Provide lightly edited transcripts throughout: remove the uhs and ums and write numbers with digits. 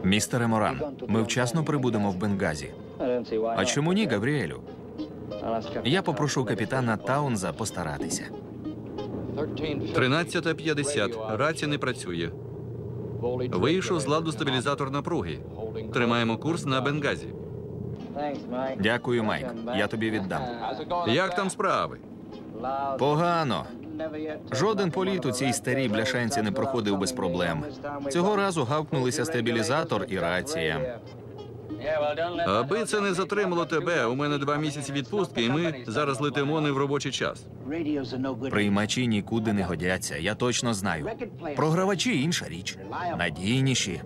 Містере Моран, ми вчасно прибудемо в Бенгазі. А чому ні, Габріелю? Я попрошу капітана Таунза постаратися. 13:50. Рація не працює. Вийшов з ладу стабілізатор напруги. Тримаємо курс на Бенгазі. Дякую, Майк. Я тобі віддам. Як там справи? Погано. Жоден політ у цій старій бляшанці не проходив без проблем. Цього разу гавкнулися стабілізатор і рація. Аби це не затримало тебе, у мене 2 місяці відпустки, і ми зараз летимо не в робочий час. Приймачі нікуди не годяться, я точно знаю. Програвачі – інша річ. Надійніші.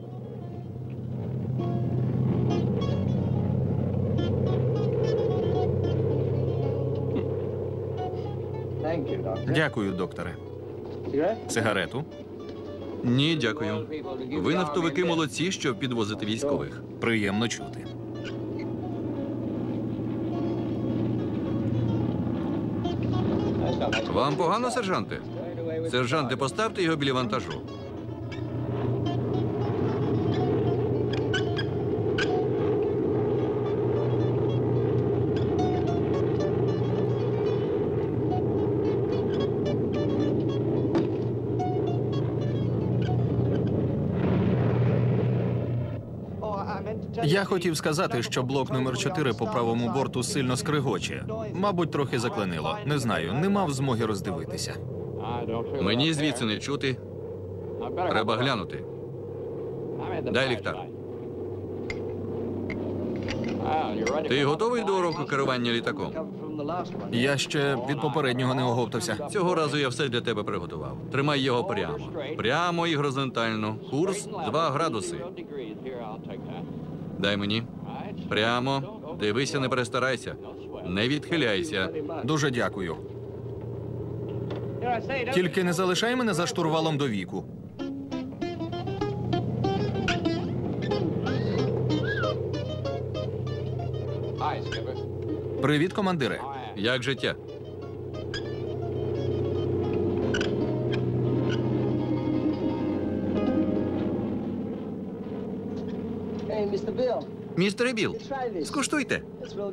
Дякую, докторе. Сигарету? Ні, дякую. Ви нафтовики молодці, щоб підвозити військових. Приємно чути. Вам погано, сержанте? Сержанте, поставте його біля вантажу. Я хотів сказати, що блок номер 4 по правому борту сильно скригоче. Мабуть, трохи заклинило. Не знаю, не мав змоги роздивитися. Мені звідси не чути. Треба глянути. Дай ліхтар. Ти готовий до уроку керування літаком? Я ще від попереднього не оговтався. Цього разу я все для тебе приготував. Тримай його прямо. Прямо і горизонтально. Курс 2 градуси. Дай мені. Прямо. Дивися, не перестарайся. Не відхиляйся. Дуже дякую. Тільки не залишай мене за штурвалом до віку. Привіт, командире. Як життя? Містере Білл, скуштуйте.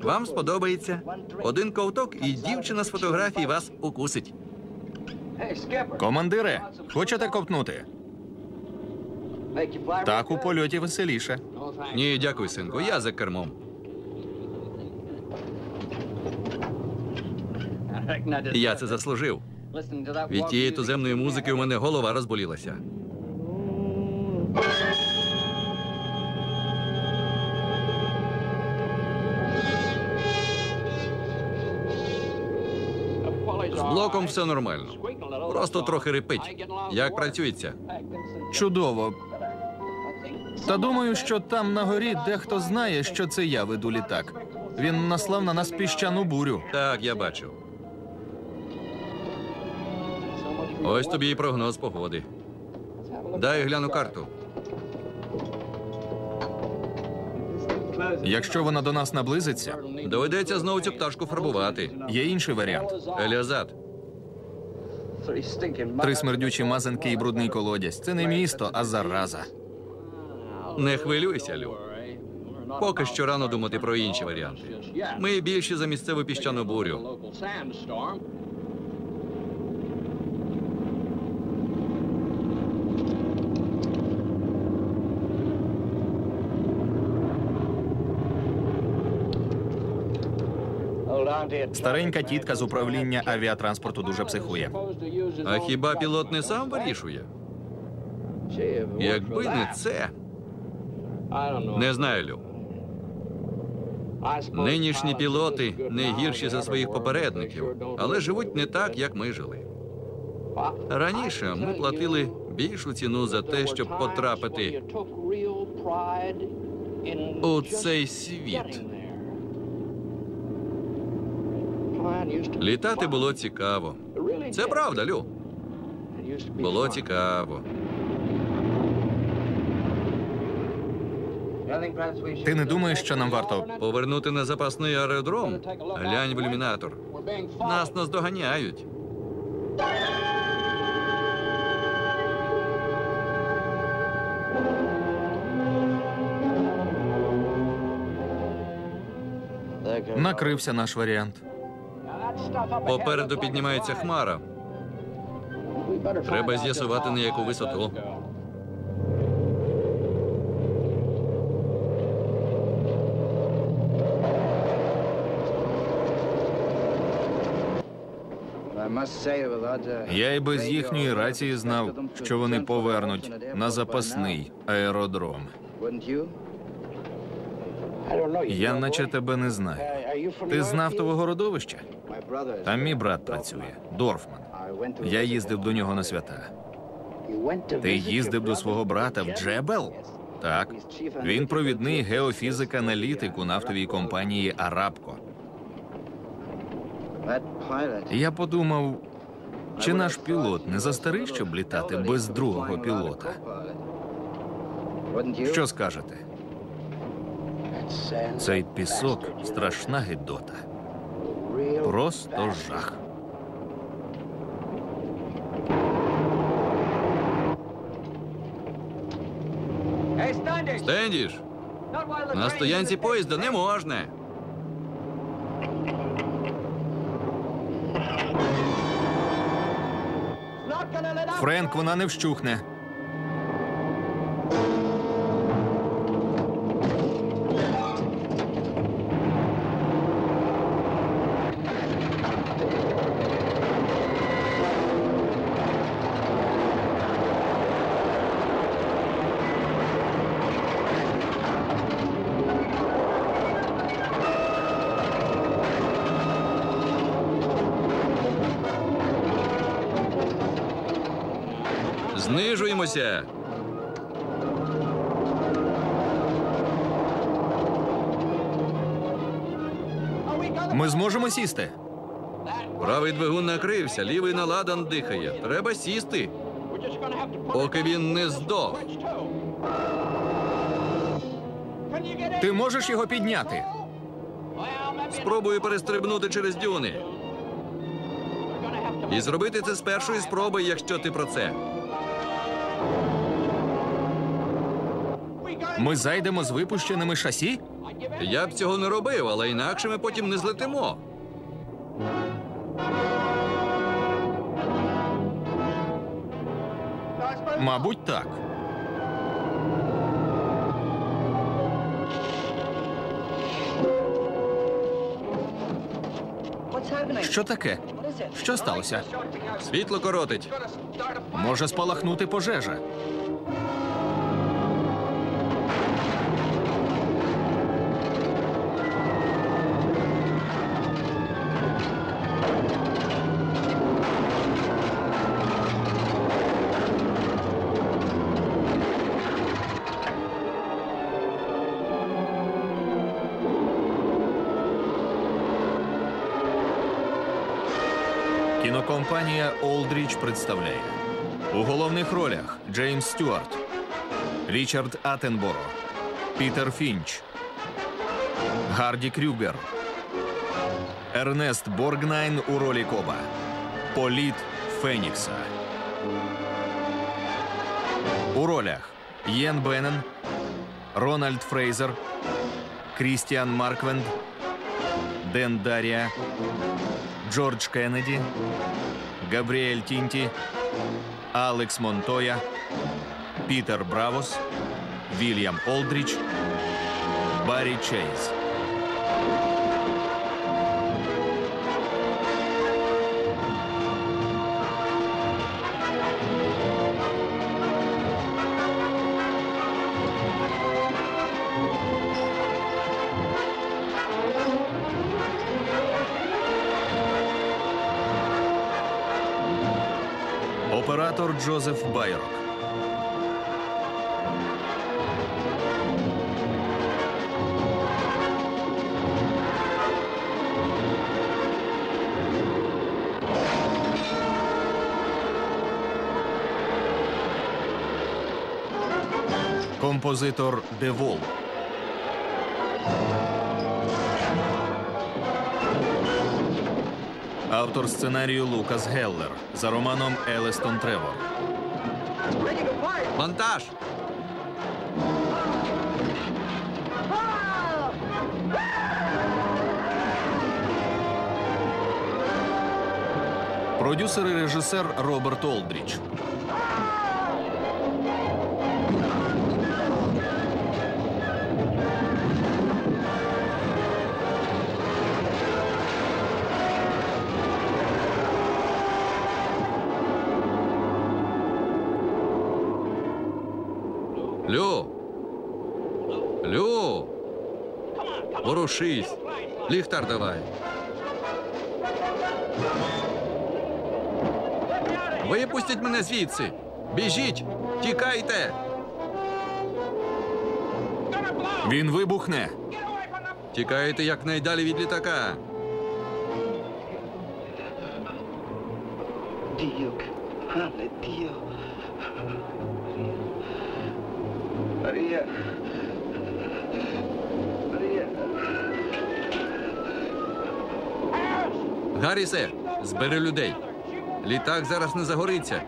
Вам сподобається. 1 ковток, і дівчина з фотографії вас укусить. Командире, хочете ковтнути? Так у польоті веселіше. Ні, дякую, синку, я за кермом. Я це заслужив. Від тієї туземної музики у мене голова розболілася. З блоком все нормально. Просто трохи рипить. Як працюється? Чудово. Та думаю, що там на горі дехто знає, що це я веду літак. Він наслав на нас піщану бурю. Так, я бачив. Ось тобі і прогноз погоди. Дай гляну карту. Якщо вона до нас наблизиться, Доведеться знову цю пташку фарбувати. є інший варіант. Еліазад. 3 смердючі мазанки і брудний колодязь. Це не місто, а зараза. Не хвилюйся, Лю. Поки що рано думати про інші варіанти. Ми більше за місцеву піщану бурю. Старенька тітка з управління авіатранспорту дуже психує. А хіба пілот не сам вирішує? Якби не це... Не знаю, Лю. Нинішні пілоти не гірші за своїх попередників, але живуть не так, як ми жили. Раніше ми платили більшу ціну за те, щоб потрапити у цей світ. Літати було цікаво. Це правда, Лю. Було цікаво. Ти не думаєш, що нам варто? Повернути на запасний аеродром? Глянь в ілюмінатор. Нас наздоганяють. Накрився наш варіант. Попереду піднімається хмара. Треба з'ясувати, на яку висоту. Я й без їхньої рації знав, що вони повернуть на запасний аеродром. Я наче тебе не знаю. Ти з нафтового родовища? Там мій брат працює, Дорфман. Я їздив до нього на свята. Ти їздив до свого брата в Джебел? Так. Він провідний геофізик-аналітик у нафтовій компанії «Арабко». Я подумав, чи наш пілот не застарий, щоб літати без другого пілота? Що скажете? Цей пісок – страшна гидота. Просто жах. Стендіш! На стоянці поїзда не можна. Френк, вона не вщухне. Знижуємося. Ми зможемо сісти? Правий двигун накрився, лівий наладан дихає. Треба сісти, поки він не здох. Ти можеш його підняти? Спробую перестрибнути через дюни. І зробити це з першої спроби, якщо ти про це. Ми зайдемо з випущеними шасі? Я б цього не робив, але інакше ми потім не злетимо. Мабуть, так. Що таке? Що сталося? Світло коротить. Може спалахнути пожежа. Кінокомпанія «Олдріч» представляє у головних ролях Джеймс Стюарт, Річард Аттенборо, Пітер Фінч, Гарді Крюгер, Ернест Боргнайн у ролі Коба, Політ Фенікса. У ролях Єн Беннен, Рональд Фрейзер, Крістіан Марквенд, Ден Дарія, Джордж Кеннеді, Габріель Тінті, Алекс Монтоя, Пітер Бравос, Вільям Олдріч, Баррі Чейз. Оператор Джозеф Байрок. Композитор Девол. Автор сценарію Лукас Геллер за романом Елестон Тревор. Монтаж! Продюсер і режисер Роберт Олдрідж. Лю! Лю! Ворушись! Ліхтар давай! Випустіть мене звідси! Біжіть! Тікайте! Він вибухне. Тікайте якнайдалі від літака! Dio, grande Dio. Maria. Maria. Гаррісе, збери людей. Літак зараз не загориться.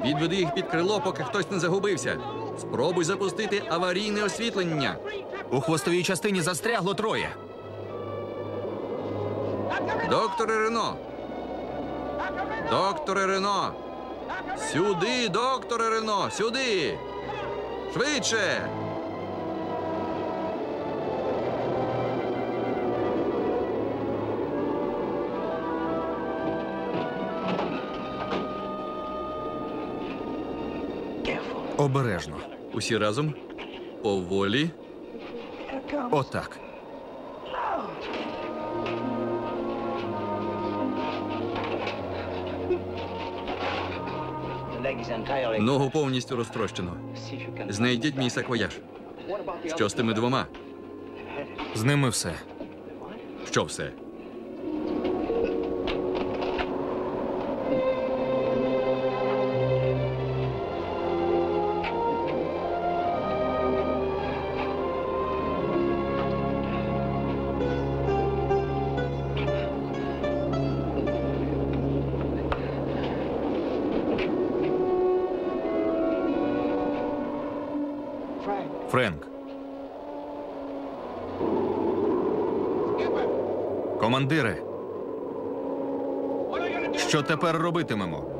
Відведи їх під крило, поки хтось не загубився. Спробуй запустити аварійне освітлення. У хвостовій частині застрягло троє. Докторе Рено! Докторе Рено! Сюди, докторе Рено! Сюди! Швидше! Обережно. Усі разом. Поволі. Отак. Ногу повністю розтрощено. Знайдіть мій саквояж. Що з тими двома? З ними все. Що все? Френк. Командире. Що тепер робитимемо?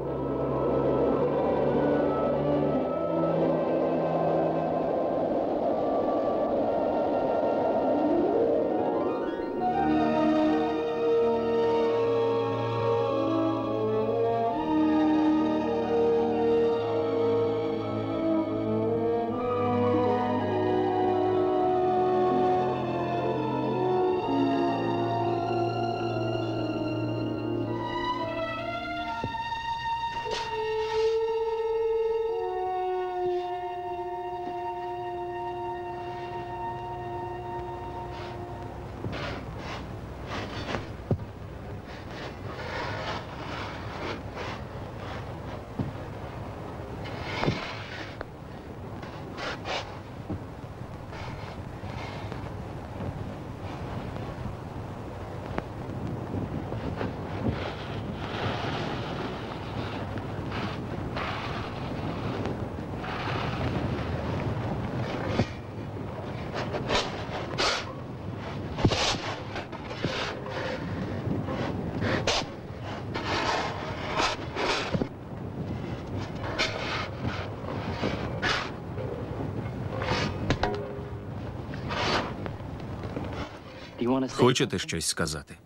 Хочете щось сказати?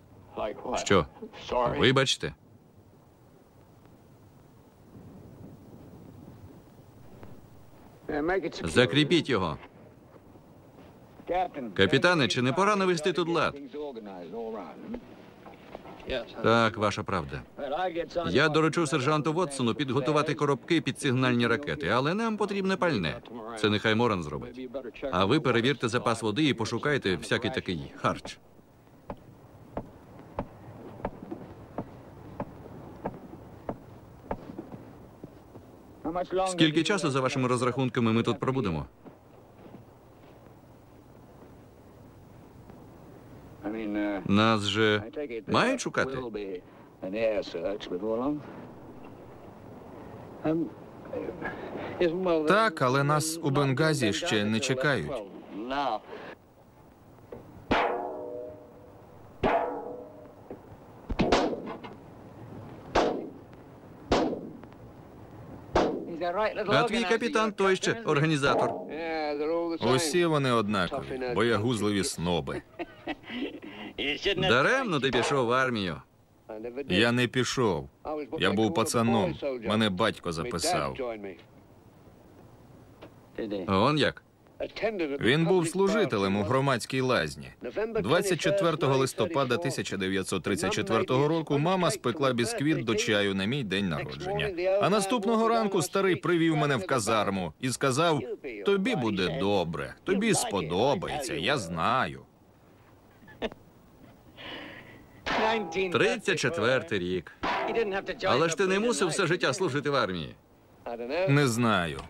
Що? Вибачте. Закріпіть його. Капітане, чи не пора навести тут лад? Так, ваша правда. Я доручу сержанту Вотсону підготувати коробки під сигнальні ракети, але нам потрібне пальне. Це нехай Моран зробить. А ви перевірте запас води і пошукайте всякий такий харч. Скільки часу, за вашими розрахунками, ми тут пробудемо? Нас же мають шукати? Так, але нас у Бенгазі ще не чекають. А твій капітан той ще організатор. Усі вони однакові, боягузливі сноби. Даремно ти пішов в армію. Я не пішов. Я був пацаном. Мене батько записав. Он як? Він був служителем у громадській лазні. 24 листопада 1934 року мама спекла бісквіт до чаю на мій день народження. А наступного ранку старий привів мене в казарму і сказав: «Тобі буде добре, тобі сподобається, я знаю». 34-й рік. Але ж ти не мусив все життя служити в армії. Не знаю.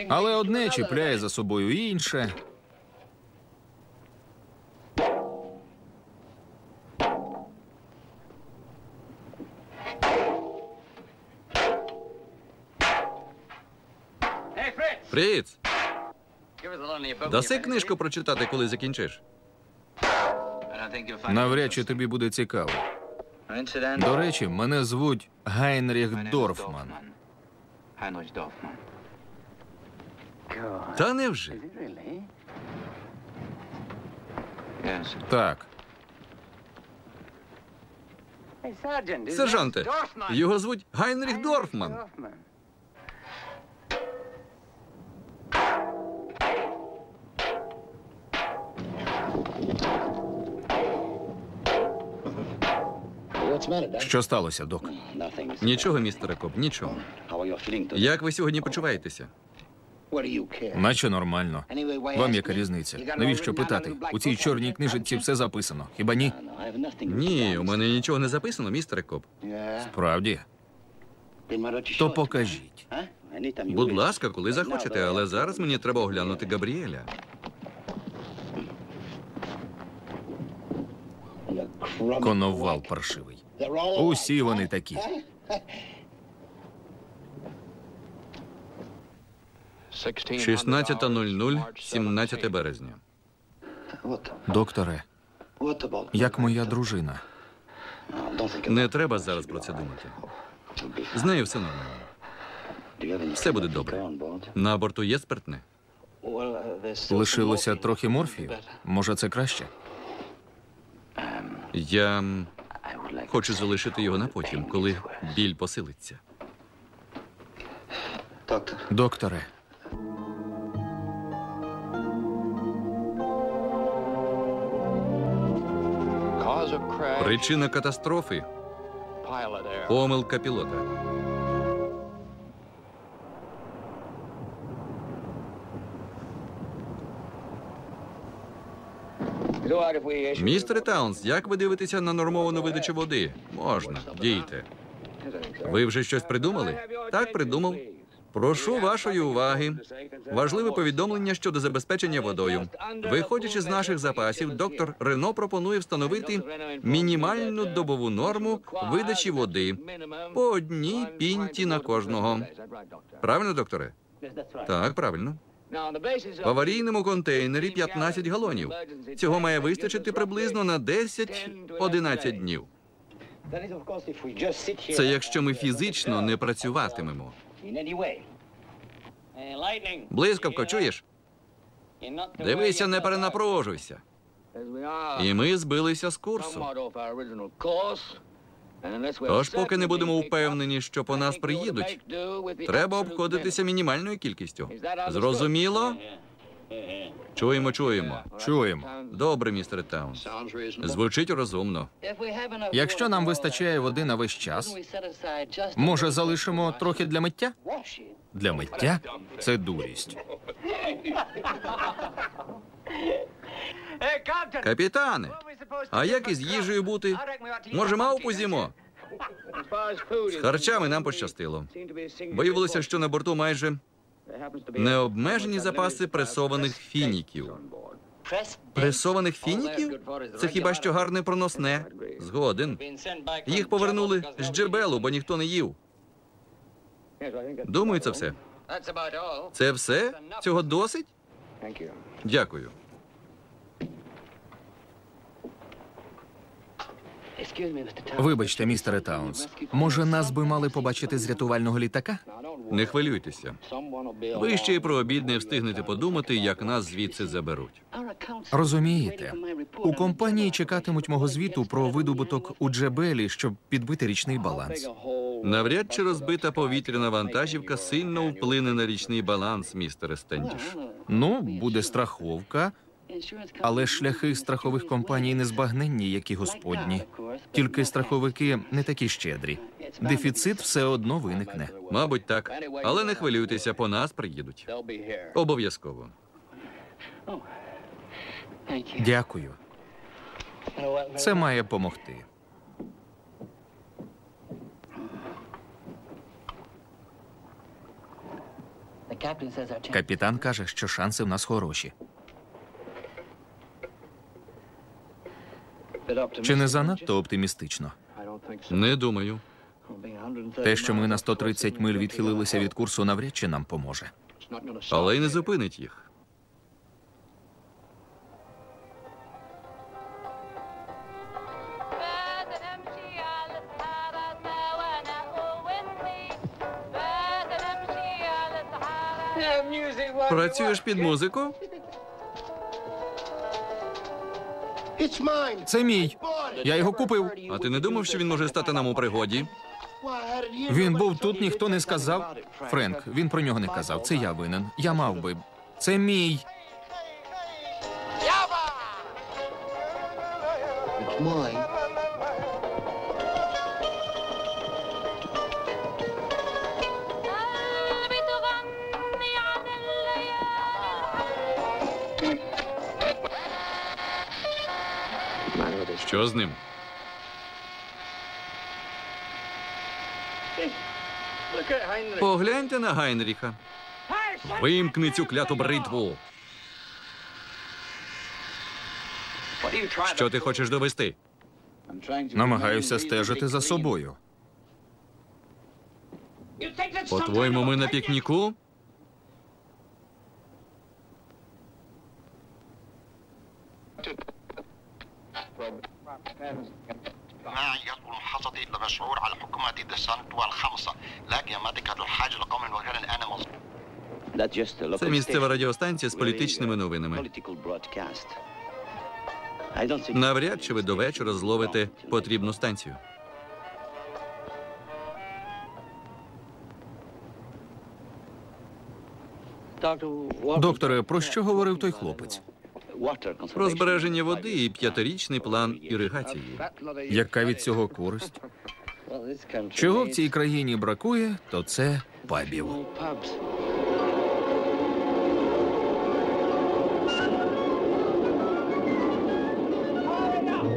Але одне чіпляє за собою інше. Фріц, даси книжку прочитати, коли закінчиш. Навряд чи тобі буде цікаво. До речі, мене звуть Гайнріх Дорфман. Та невже? Так, Сержанте, його звуть Гайнріх Дорфман. що сталося, док? Нічого, містере Коб, нічого. Як ви сьогодні почуваєтеся? Наче нормально. Вам яка різниця? Навіщо питати? У цій чорній книжці все записано. Хіба ні? Ні, у мене нічого не записано, містере Коб. Справді? То покажіть. Будь ласка, коли захочете, але зараз мені треба оглянути Габріеля. Коновал паршивий. Усі вони такі. — 16:00, 17 березня. Докторе, як моя дружина? Не треба зараз про це думати. З нею все нормально. Все буде добре. На борту є спиртне? Лишилося трохи морфію? Може, це краще? Я хочу залишити його на потім, коли біль посилиться. Докторе, Причина катастрофи – помилка пілота. Містере Таунс, як ви дивитеся на нормовану видачу води? Можна, дійте. Ви вже щось придумали? Так, придумав. Прошу вашої уваги. Важливе повідомлення щодо забезпечення водою. Виходячи з наших запасів, доктор Рено пропонує встановити мінімальну добову норму видачі води по одній пінті на кожного. Правильно, докторе? Так, правильно. В аварійному контейнері 15 галонів. Цього має вистачити приблизно на 10-11 днів. Це якщо ми фізично не працюватимемо. Блискавко, чуєш? Дивися, не перенапружуйся. І ми збилися з курсу. Тож, поки не будемо впевнені, що по нас приїдуть, треба обходитися мінімальною кількістю. Зрозуміло? Чуємо, чуємо. чуємо. Добре, містере Таунс. Звучить розумно. Якщо нам вистачає води на весь час, може, залишимо трохи для миття? Для миття? Це дурість. Капітане, а як із їжею бути? Може, мавпу з'їмо? З харчами нам пощастило. Виявилося, що на борту майже необмежені запаси пресованих фініків. Пресованих фініків? Це хіба що гарне проносне? Згоден. Їх повернули з Джебелу, бо ніхто не їв. Думаю, це все. Це все? Цього досить? Дякую. Вибачте, містере Таунс, може, нас би мали побачити з рятувального літака? Не хвилюйтеся. Ви ще й про обід не встигнете подумати, як нас звідси заберуть. Розумієте, у компанії чекатимуть мого звіту про видобуток у Джебелі, щоб підбити річний баланс. Навряд чи розбита повітряна вантажівка сильно вплине на річний баланс, містере Стендіш. Ну, буде страховка, але шляхи страхових компаній не збагненні, як і господні. Тільки страховики не такі щедрі. Дефіцит все одно виникне. Мабуть, так. Але не хвилюйтеся, по нас приїдуть. Обов'язково. Дякую. Це має помогти. Капітан каже, що шанси в нас хороші. Чи не занадто оптимістично? Не думаю. Те, що ми на 130 миль відхилилися від курсу, навряд чи нам поможе. Але й не зупинить їх. Працюєш під музику? Це мій. Я його купив. А ти не думав, що він може стати нам у пригоді? Він був тут, ніхто не сказав. Френк, він про нього не казав. Це я винен. Я мав би. Це мій. Що з ним? Погляньте на Гайнріха. Вимкни цю кляту бритву. Що ти хочеш довести? Намагаюся стежити за собою. По-твоєму, ми на пікніку? معي يطلب محافظتي للشعور على حكومة ديسانت والخمسة لكن مادك الحاجة لقوم الوكالة الآن مظبوط. Це місцева радіостанція з політичними новинами. Навряд чи ви до вечора зловите потрібну станцію. Докторе, про що говорив той хлопець? Про збереження води і 5-річний план іригації. Яка від цього користь? Чого в цій країні бракує, то це пабів.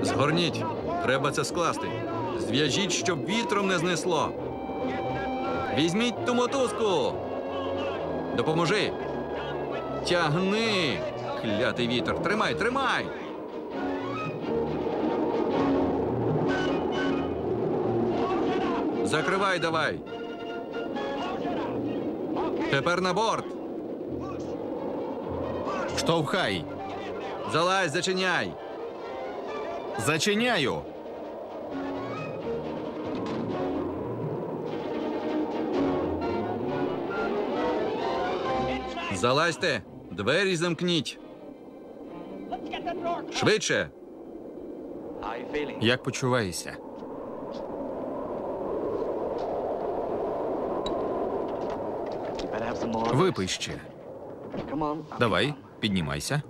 Згорніть. Треба це скласти. Зв'яжіть, щоб вітром не знесло. Візьміть ту мотузку. Допоможи. Тягни. Клятий вітер. Тримай, тримай. Закривай давай. Тепер на борт. Штовхай. Залазь, зачиняй. Зачиняю. Залазьте. Двері замкніть. Швидше. Як почуваєшся? Випий ще. Давай, піднімайся.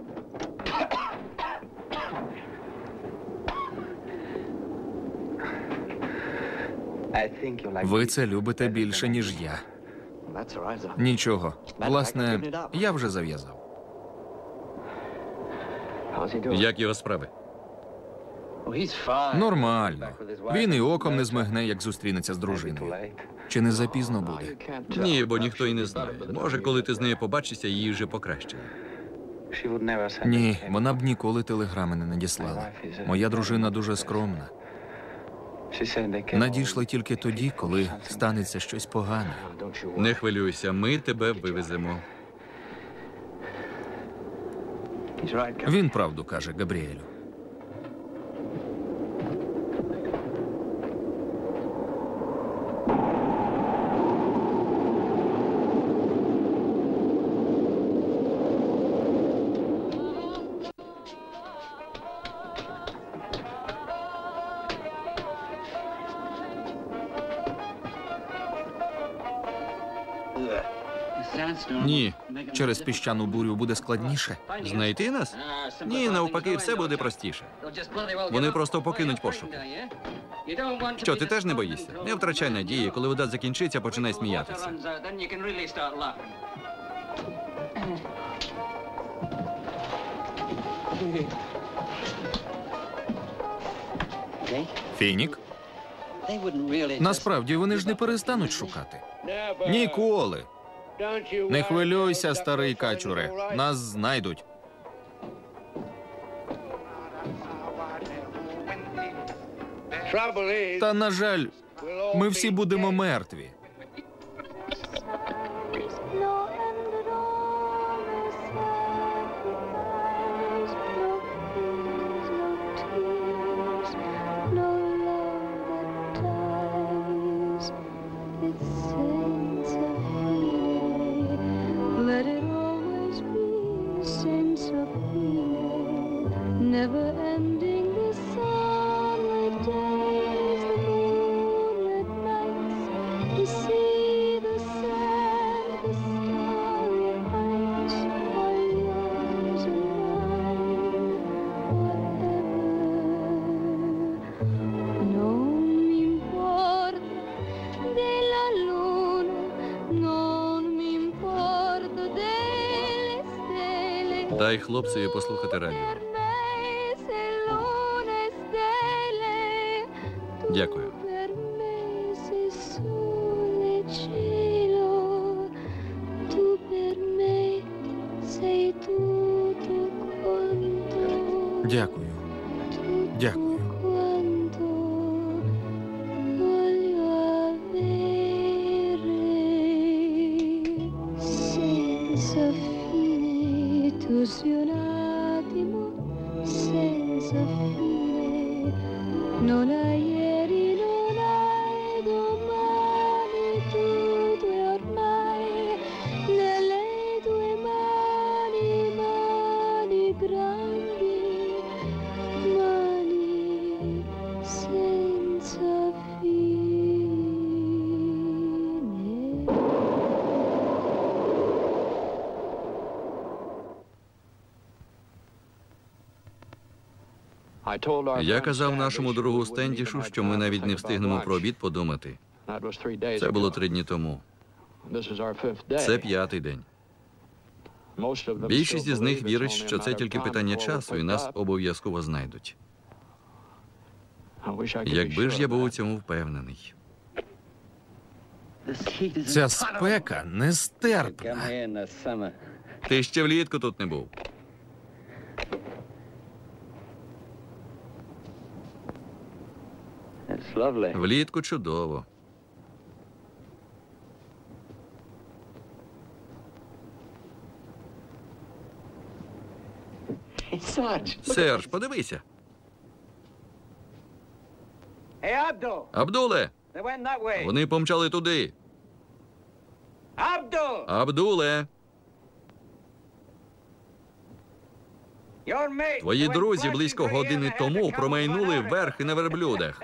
Ви це любите більше, ніж я. Нічого. Власне, я вже зав'язав. Як його справи? Нормально. Він і оком не змигне, як зустрінеться з дружиною. Чи не запізно буде? Ні, бо ніхто і не знає. Може, коли ти з нею побачишся, її вже покращить. Ні, вона б ніколи телеграми не надіслала. Моя дружина дуже скромна. Надійшла тільки тоді, коли станеться щось погане. Не хвилюйся, ми тебе вивеземо. Він правду каже, Габріелю. Ні. Через піщану бурю буде складніше. Знайти нас? Ні, навпаки, все буде простіше. Вони просто покинуть пошуки. Що, ти теж не боїшся? Не втрачай надії, коли вода закінчиться, починай сміятися. Фінік? Насправді, вони ж не перестануть шукати. Ніколи. Не хвилюйся, старий качуре. Нас знайдуть. Та, на жаль, ми всі будемо мертві. Never ending the sunlit days, the moonlit nights, to see the sand, the starry heights are yours and mine forever. No me importa della luna, non mi importa delle stelle. Дай хлопцеві послухати радіо. Дякую. Дякую. Дякую. Non hai ieri, non hai domani, tutto è ormai nelle tue mani, mani grandi, mani senza fine. Я казав нашому другу Стендішу, що ми навіть не встигнемо про обід подумати. Це було 3 дні тому. Це 5-й день. Більшість із них вірить, що це тільки питання часу, і нас обов'язково знайдуть. Якби ж я був у цьому впевнений. Ця спека нестерпна. Ти ще влітку тут не був. Влітку чудово. Серж, подивися. Абдуле! Вони помчали туди. Абдуле! Твої друзі близько години тому промайнули верхи на верблюдах.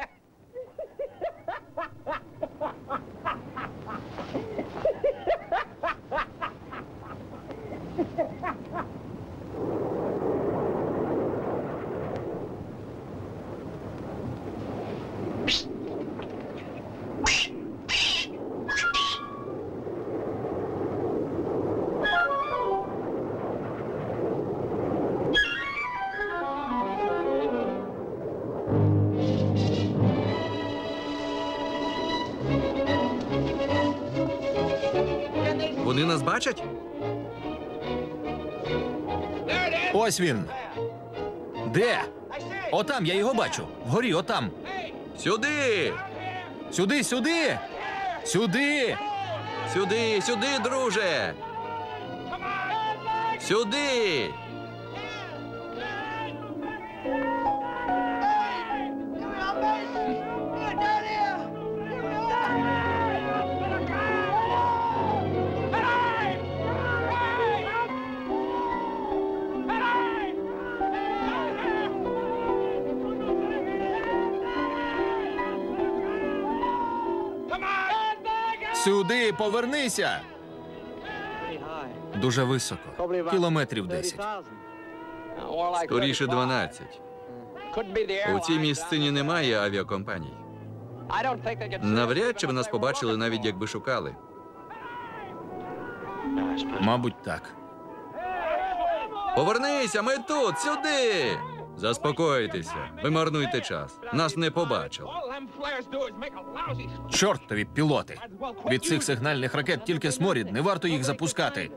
Вони нас бачать? Ось він. Де? Отам, я його бачу. Вгорі, отам. Сюди! Сюди, сюди! Сюди! Сюди, сюди, друже! Сюди! Сюди, повернися! Дуже високо. Кілометрів 10. Скоріше 12. У цій місцині немає авіакомпаній. Навряд чи ви нас побачили, навіть якби шукали. Мабуть, так. Повернися, ми тут, сюди! Заспокойтеся, ви марнуєте час. Нас не побачили. Чортові пілоти! Від цих сигнальних ракет тільки сморід, не варто їх запускати.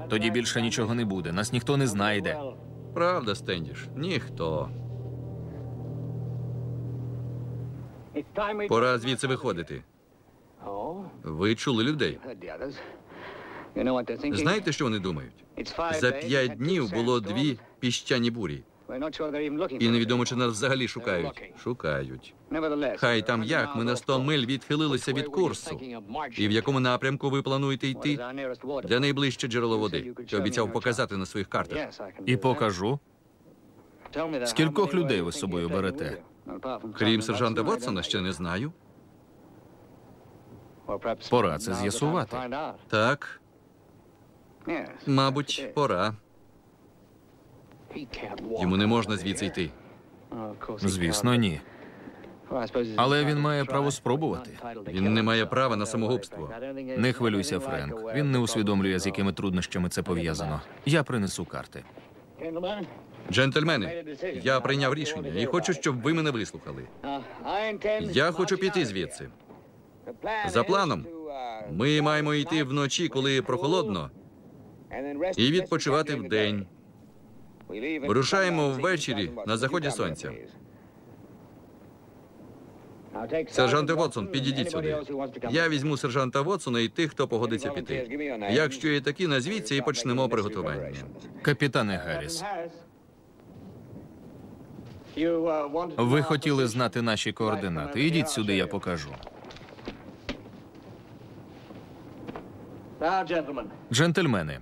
Тоді більше нічого не буде, нас ніхто не знайде. Правда, Стендіш? Ніхто. Пора звідси виходити. Ви чули людей. Знаєте, що вони думають? За 5 днів було 2 піщані бурі. І невідомо, чи нас взагалі шукають. Шукають. Хай там як, ми на 100 миль відхилилися від курсу. І в якому напрямку ви плануєте йти? Де найближче джерело води? Ти обіцяв показати на своїх картах. І покажу. Скількох людей ви з собою берете? Крім сержанта Вотсона, ще не знаю. Пора це з'ясувати. Так, мабуть, пора. Йому не можна звідси йти. Звісно, ні. Але він має право спробувати. Він не має права на самогубство. Не хвилюйся, Френк. Він не усвідомлює, з якими труднощами це пов'язано. Я принесу карти. Джентльмени, я прийняв рішення і хочу, щоб ви мене вислухали. Я хочу піти звідси. За планом, ми маємо йти вночі, коли прохолодно, і відпочивати вдень. Вирушаємо ввечері на заході сонця. Сержанте Вотсон, підійдіть сюди. Я візьму сержанта Вотсона і тих, хто погодиться піти. Якщо є такі, назвіться і почнемо приготування. Капітане Гарріс, ви хотіли знати наші координати. Ідіть сюди, я покажу. Джентльмени,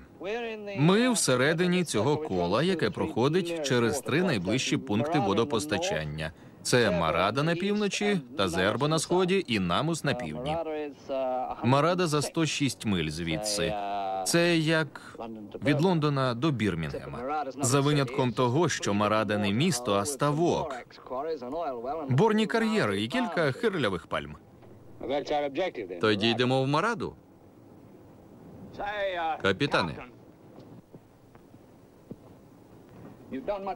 ми всередині цього кола, яке проходить через 3 найближчі пункти водопостачання. Це Марада на півночі, Тазербо на сході і Намус на півдні. Марада за 106 миль звідси. Це як від Лондона до Бірмінгема. За винятком того, що Марада не місто, а ставок. Борні кар'єри і кілька хирлявих пальм. Тоді йдемо в Мараду. Капітане,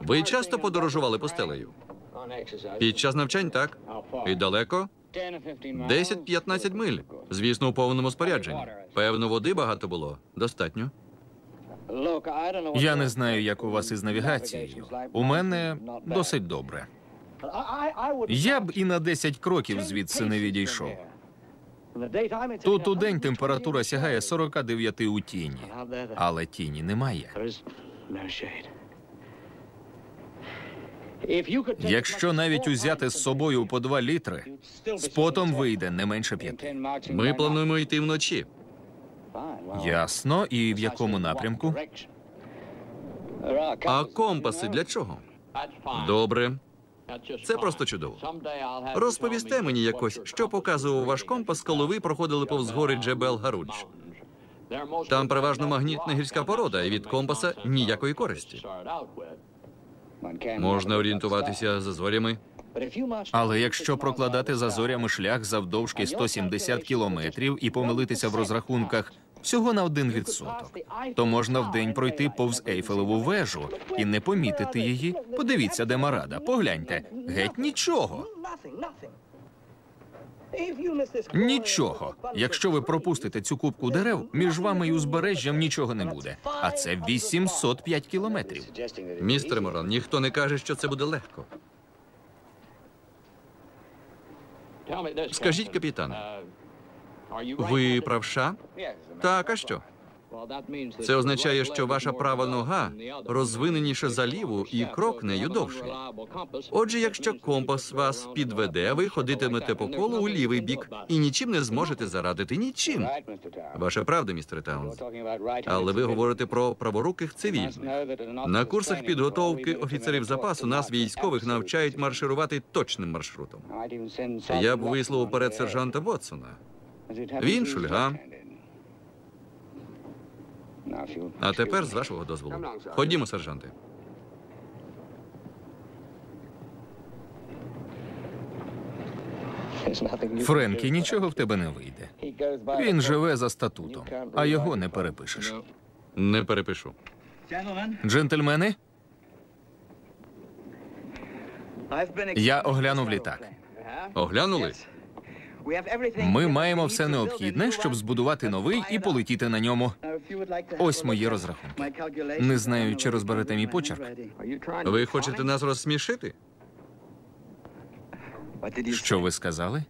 ви часто подорожували пустелею? Під час навчань, так? І далеко? 10-15 миль. Звісно, у повному спорядженні. Певно, води багато було. Достатньо. Я не знаю, як у вас із навігацією. У мене досить добре. Я б і на 10 кроків звідси не відійшов. Тут удень температура сягає 49 у тіні, але тіні немає. Якщо навіть узяти з собою по 2 літри, з потом вийде не менше 5. Ми плануємо йти вночі. Ясно. І в якому напрямку? А компаси для чого? Добре. Це просто чудово. Розповісте мені якось, що показував ваш компас, коли ви проходили повз гори Джебел-Гарудж. Там переважно магнітна гірська порода, і від компаса ніякої користі. Можна орієнтуватися за зорями. Але якщо прокладати за зорями шлях завдовжки 170 кілометрів і помилитися в розрахунках всього на 1%, то можна вдень пройти повз Ейфелеву вежу і не помітити її. Подивіться, де Марада. Погляньте. Геть нічого. Нічого. Якщо ви пропустите цю купку дерев, між вами і узбережжям нічого не буде. А це 805 кілометрів. Містер Моран, ніхто не каже, що це буде легко. Скажіть, капітан, ви правша? Так, а що? Це означає, що ваша права нога розвиненіша за ліву і крок нею довший. Отже, якщо компас вас підведе, ви ходитимете по колу у лівий бік і нічим не зможете зарадити. Нічим. Ваша правда, містер Таунс. Але ви говорите про праворуких цивільних. На курсах підготовки офіцерів запасу нас, військових, навчають марширувати точним маршрутом. Я б вислав уперед сержанта Вотсона. Він шульга. А тепер, з вашого дозволу. Ходімо, сержанте. Френкі, нічого в тебе не вийде. Він живе за статутом, а його не перепишеш. Не перепишу. Джентльмени, я оглянув літак. Оглянули? Ми маємо все необхідне, щоб збудувати новий і полетіти на ньому. Ось мої розрахунки. Не знаю, чи розберете мій почерк. Ви хочете нас розсмішити? Що ви сказали?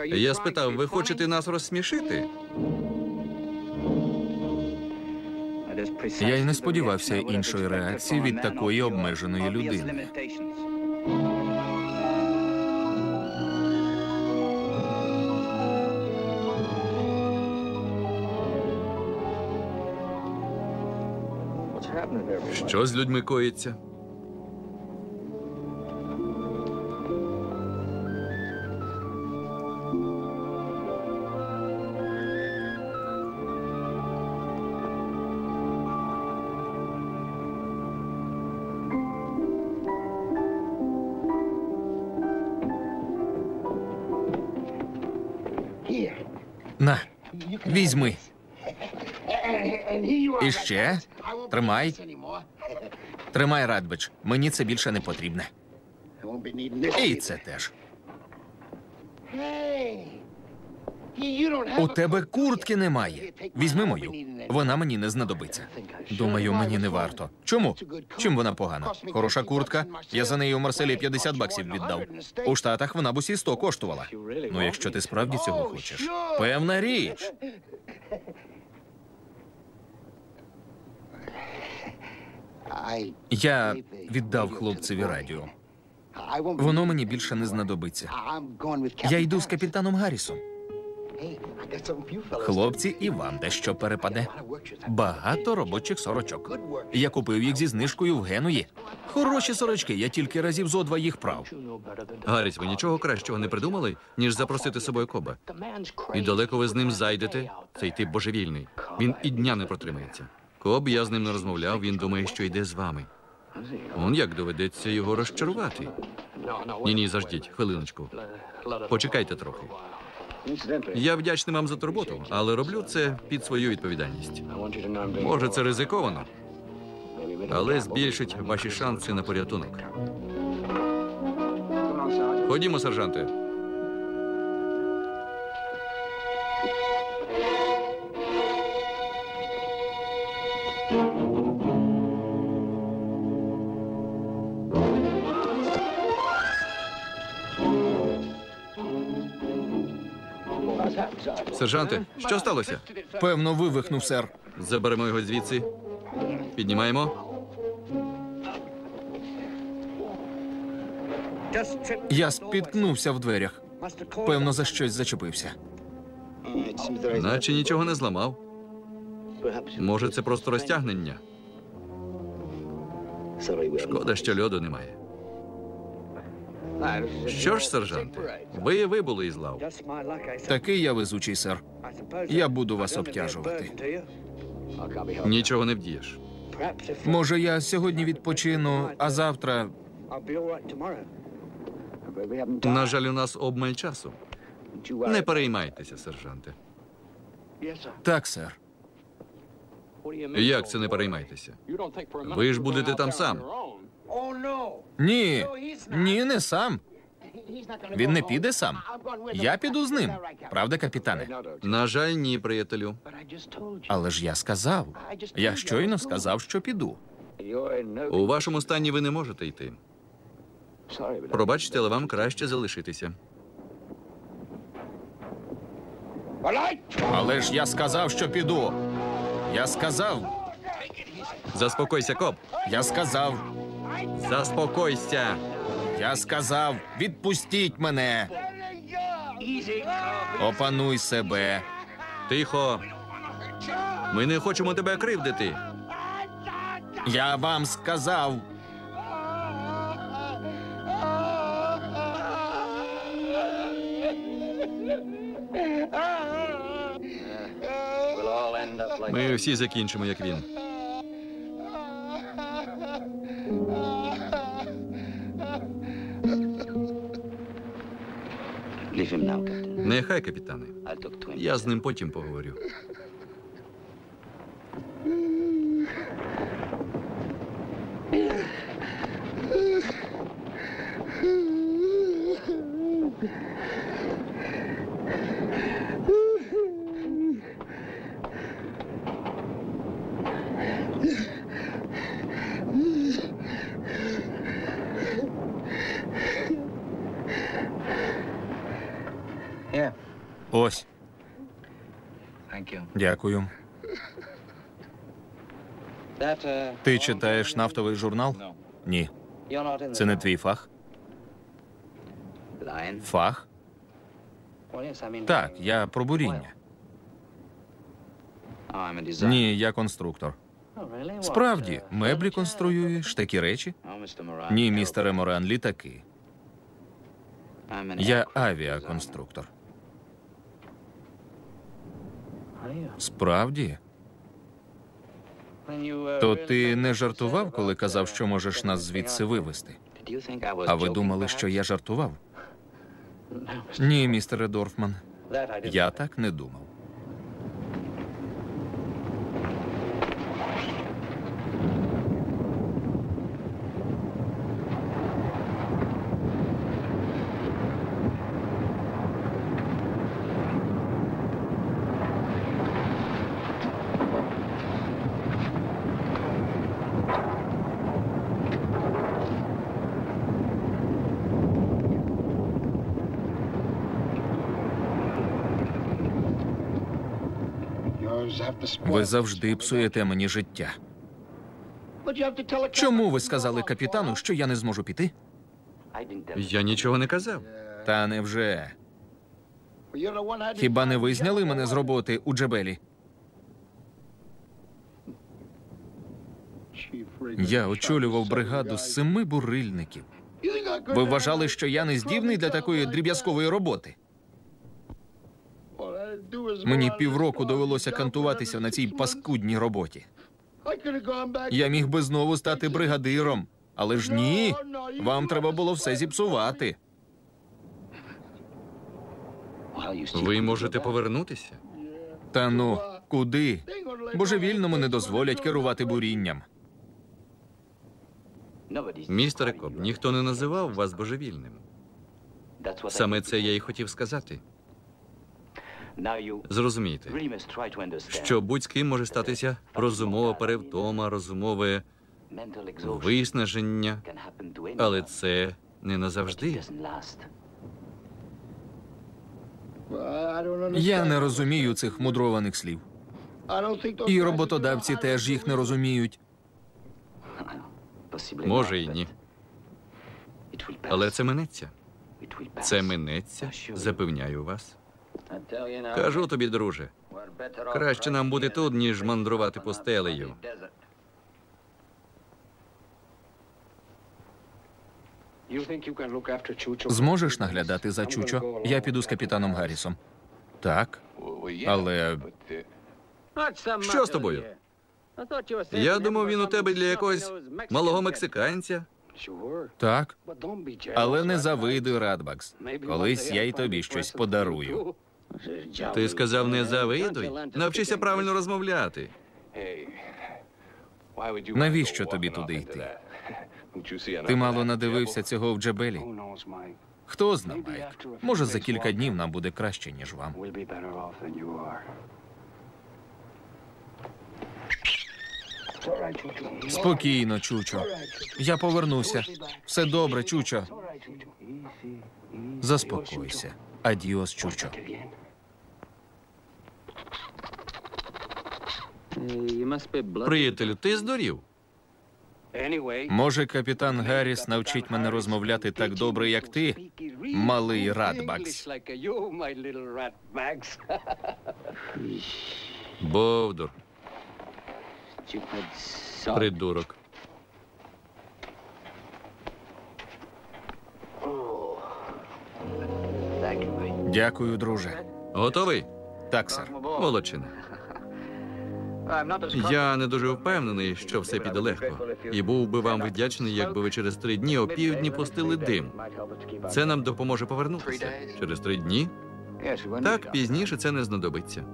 Я спитав, ви хочете нас розсмішити? Я й не сподівався іншої реакції від такої обмеженої людини. Що з людьми коїться? На, візьми. І ще? Тримай. Тримай, Радбич. Мені це більше не потрібне. І це теж. У тебе куртки немає. Візьми мою. Вона мені не знадобиться. Думаю, мені не варто. Чому? Чим вона погана? Хороша куртка. Я за неї у Марселі 50 баксів віддав. У Штатах вона б усі 100 коштувала. Ну, якщо ти справді цього хочеш. Певна річ. Я віддав хлопцеві радіо. Воно мені більше не знадобиться. Я йду з капітаном Гаррісом. Хлопці, і вам дещо перепаде. Багато робочих сорочок. Я купив їх зі знижкою в Генуї. Хороші сорочки, я тільки разів зо два їх прав. Гарріс, ви нічого кращого не придумали, ніж запросити з собою Коба? І далеко ви з ним зайдете? Цей тип божевільний. Він і дня не протримається. Коб, я з ним не розмовляв, він думає, що йде з вами. Он як доведеться його розчарувати. Ні, заждіть, хвилиночку. Почекайте трохи. Я вдячний вам за турботу, але роблю це під свою відповідальність. Може, це ризиковано, але збільшить ваші шанси на порятунок. Ходімо, сержанте. Сержанте, що сталося? Певно, вивихнув, сер. Заберемо його звідси. Піднімаємо. Я спіткнувся в дверях. Певно, за щось зачепився. Наче нічого не зламав. Може, це просто розтягнення? Шкода, що льоду немає. Що ж, сержанте, ви вибули із лав. Такий я везучий, сер. Я буду вас обтяжувати. Нічого не вдієш. Може, я сьогодні відпочину, а завтра... На жаль, у нас обмаль часу. Не переймайтеся, сержанте. Так, сер. Як це не переймайтеся? Ви ж будете там сам. Ні, ні, не сам. Він не піде сам. Я піду з ним. Правда, капітане? На жаль, ні, приятелю. Але ж я сказав. Я щойно сказав, що піду. У вашому стані ви не можете йти. Пробачте, але вам краще залишитися. Але ж я сказав, що піду. Я сказав. Заспокойся, Коб. Я сказав. Заспокойся. Я сказав. Відпустіть мене. Опануй себе. Тихо. Ми не хочемо тебе кривдити. Я вам сказав. Ми всі закінчимо, як він. Leave him now, Captain. Нехай, капітане. I'll talk to him. Я з ним потім поговорю. Yeah, Ось, thank you. дякую. That, Ти читаєш нафтовий журнал? Ні. you're not in Це the не твій фах? line. Фах? Well, yes, I mean. Так, я про буріння. Oh, I'm a designer. Ні, я конструктор. Oh, really? What, Справді, меблі конструюєш, такі речі? Oh, Mr. Moran. Ні, містере Моран, літаки. I'm an Я aircraft авіаконструктор. designer. Are you? Справді? When you, То really ти think не what you жартував, said коли about, казав, що можеш getting нас everything звідси out? вивезти? Did you think I was А ви joking, думали, що perhaps? я жартував? No, Mr. Ні, містере Дорфман, That I didn't. я так не думав. Ви завжди псуєте мені життя. Чому ви сказали капітану, що я не зможу піти? I didn't tell you. Я нічого не казав. Та невже? Хіба не ви зняли мене з роботи у Джебелі? Я очолював бригаду з 7 бурильників. Ви вважали, що я не здібний для такої дріб'язкової роботи? Мені півроку довелося кантуватися на цій паскудній роботі. Я міг би знову стати бригадиром. Але ж ні, вам треба було все зіпсувати. Well, you still Ви could можете go back. повернутися? Та ну, куди? Божевільному не дозволять керувати бурінням. Nobody's Містере describing Коб, you. ніхто не називав вас божевільним. That's what I Саме mean. це я й хотів сказати. Now you Зрозумійте, really must try to understand. що будь з ким може статися розумова перевтома, розумове Mental exhaustion виснаження, can happen to anyone, але це не but it назавжди. doesn't last. Я не розумію цих мудрованих слів. І роботодавці теж їх не розуміють. Possibly Може not, і ні. but it will pass. Але це минеться. It will pass. Це минеться, запевняю вас. I tell you now, Кажу тобі, друже, we're better off краще нам бути right тут, here ніж than мандрувати on that пустелею. bloody desert. Зможеш наглядати за Чучо? Я піду з капітаном Гаррісом. Так, але Що з тобою? Я думав, він у тебе для якогось малого мексиканця. так. Але не завидуй, Радбакс. Колись я й тобі щось подарую. Ти сказав, не завидуй. Навчися правильно розмовляти. Навіщо тобі туди йти? Ти мало надивився цього в Джебелі. Хто зна, Майк? Може, за кілька днів нам буде краще, ніж вам. Спокійно, Чучо. Я повернуся. Все добре, Чучо. Заспокойся. Адіос, Чучо. Приятелю, ти здурів? Може, капітан Гарріс навчить мене розмовляти так добре, як ти, малий Радбакс. Бовдур, придурок. Дякую, друже. Готовий? Так, сер. Молодчина. Я не дуже впевнений, що все піде легко. І був би вам вдячний, якби ви через 3 дні опівдні пустили дим. Це нам допоможе повернутися. Через 3 дні? Так, пізніше це не знадобиться.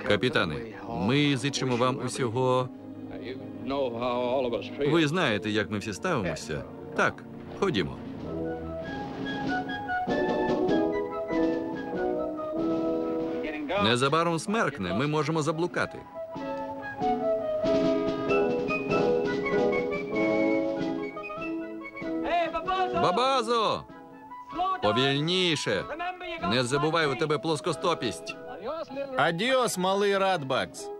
Капітане, ми зичимо вам усього... Ви знаєте, як ми всі ставимося. Так, ходімо. Незабаром смеркне, ми можемо заблукати. Бабазо! Повільніше! Не забувай, у тебе плоскостопість. Адіос, малий Радбакс.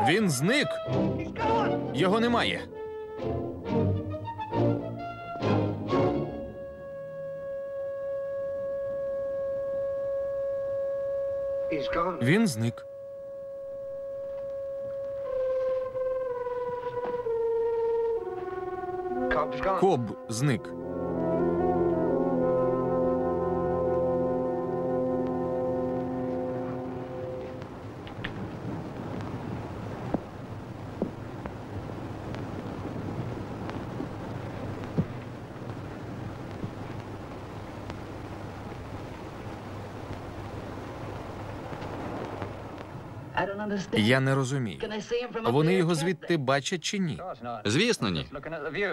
Він зник. Його немає. Він зник. Коб зник. Я не розумію. Вони його звідти бачать чи ні? Звісно, ні.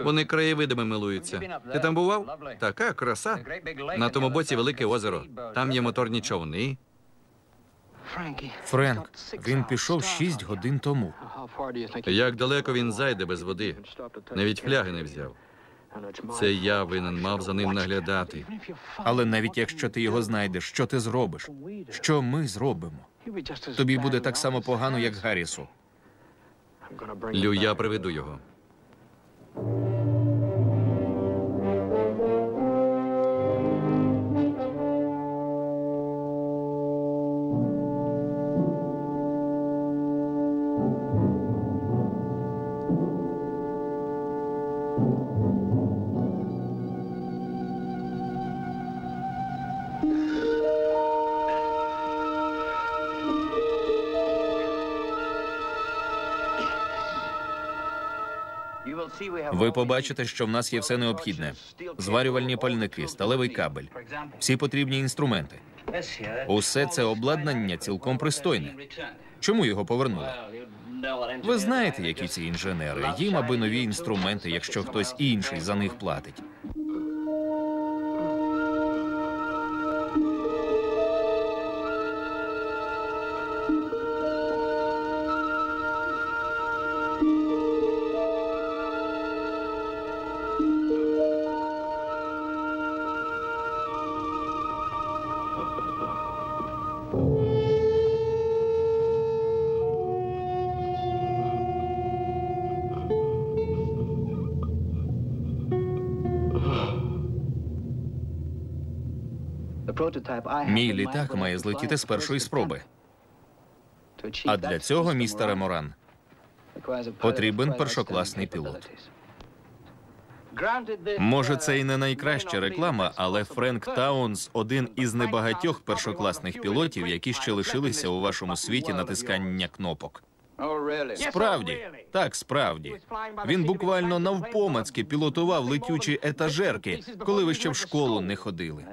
Вони краєвидами милуються. Ти там бував? Така краса. На тому боці велике озеро. Там є моторні човни. Френк, він пішов 6 годин тому. Як далеко він зайде без води? Навіть фляги не взяв. Це я винен мав за ним наглядати. Але навіть якщо ти його знайдеш, що ти зробиш? Що ми зробимо? Тобі буде так само погано, як Гаррісу. Лю, я приведу його. Ви побачите, що в нас є все необхідне. Зварювальні пальники, сталевий кабель, всі потрібні інструменти. Усе це обладнання цілком пристойне. Чому його повернули? Ви знаєте, які ці інженери. Їм аби нові інструменти, якщо хтось інший за них платить. Мій літак має злетіти з першої спроби. А для цього, містере Моран, потрібен першокласний пілот. Може, це і не найкраща реклама, але Френк Таунс – один із небагатьох першокласних пілотів, які ще лишилися у вашому світі натискання кнопок. Справді, так, справді. Він буквально навпомацьки пілотував летючі етажерки, коли ви ще в школу не ходили.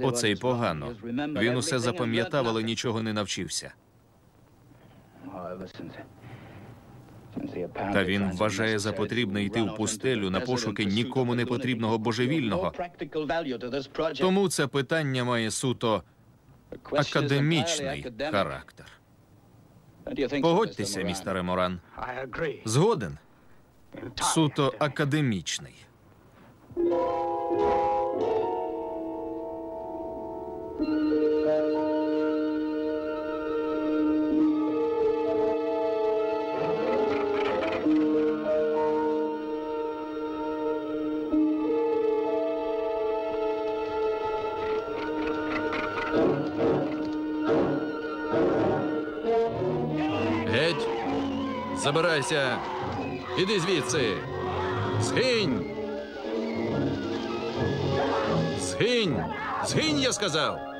Оце й погано. Він усе запам'ятав, але нічого не навчився. Та він вважає за потрібне йти в пустелю на пошуки нікому не потрібного божевільного. Тому це питання має суто академічний характер. Погодьтеся, містере Моран. Згоден. Суто академічний. Геть! Забирайся! Іди звідси! Згинь! Згинь! Згинь, я сказав!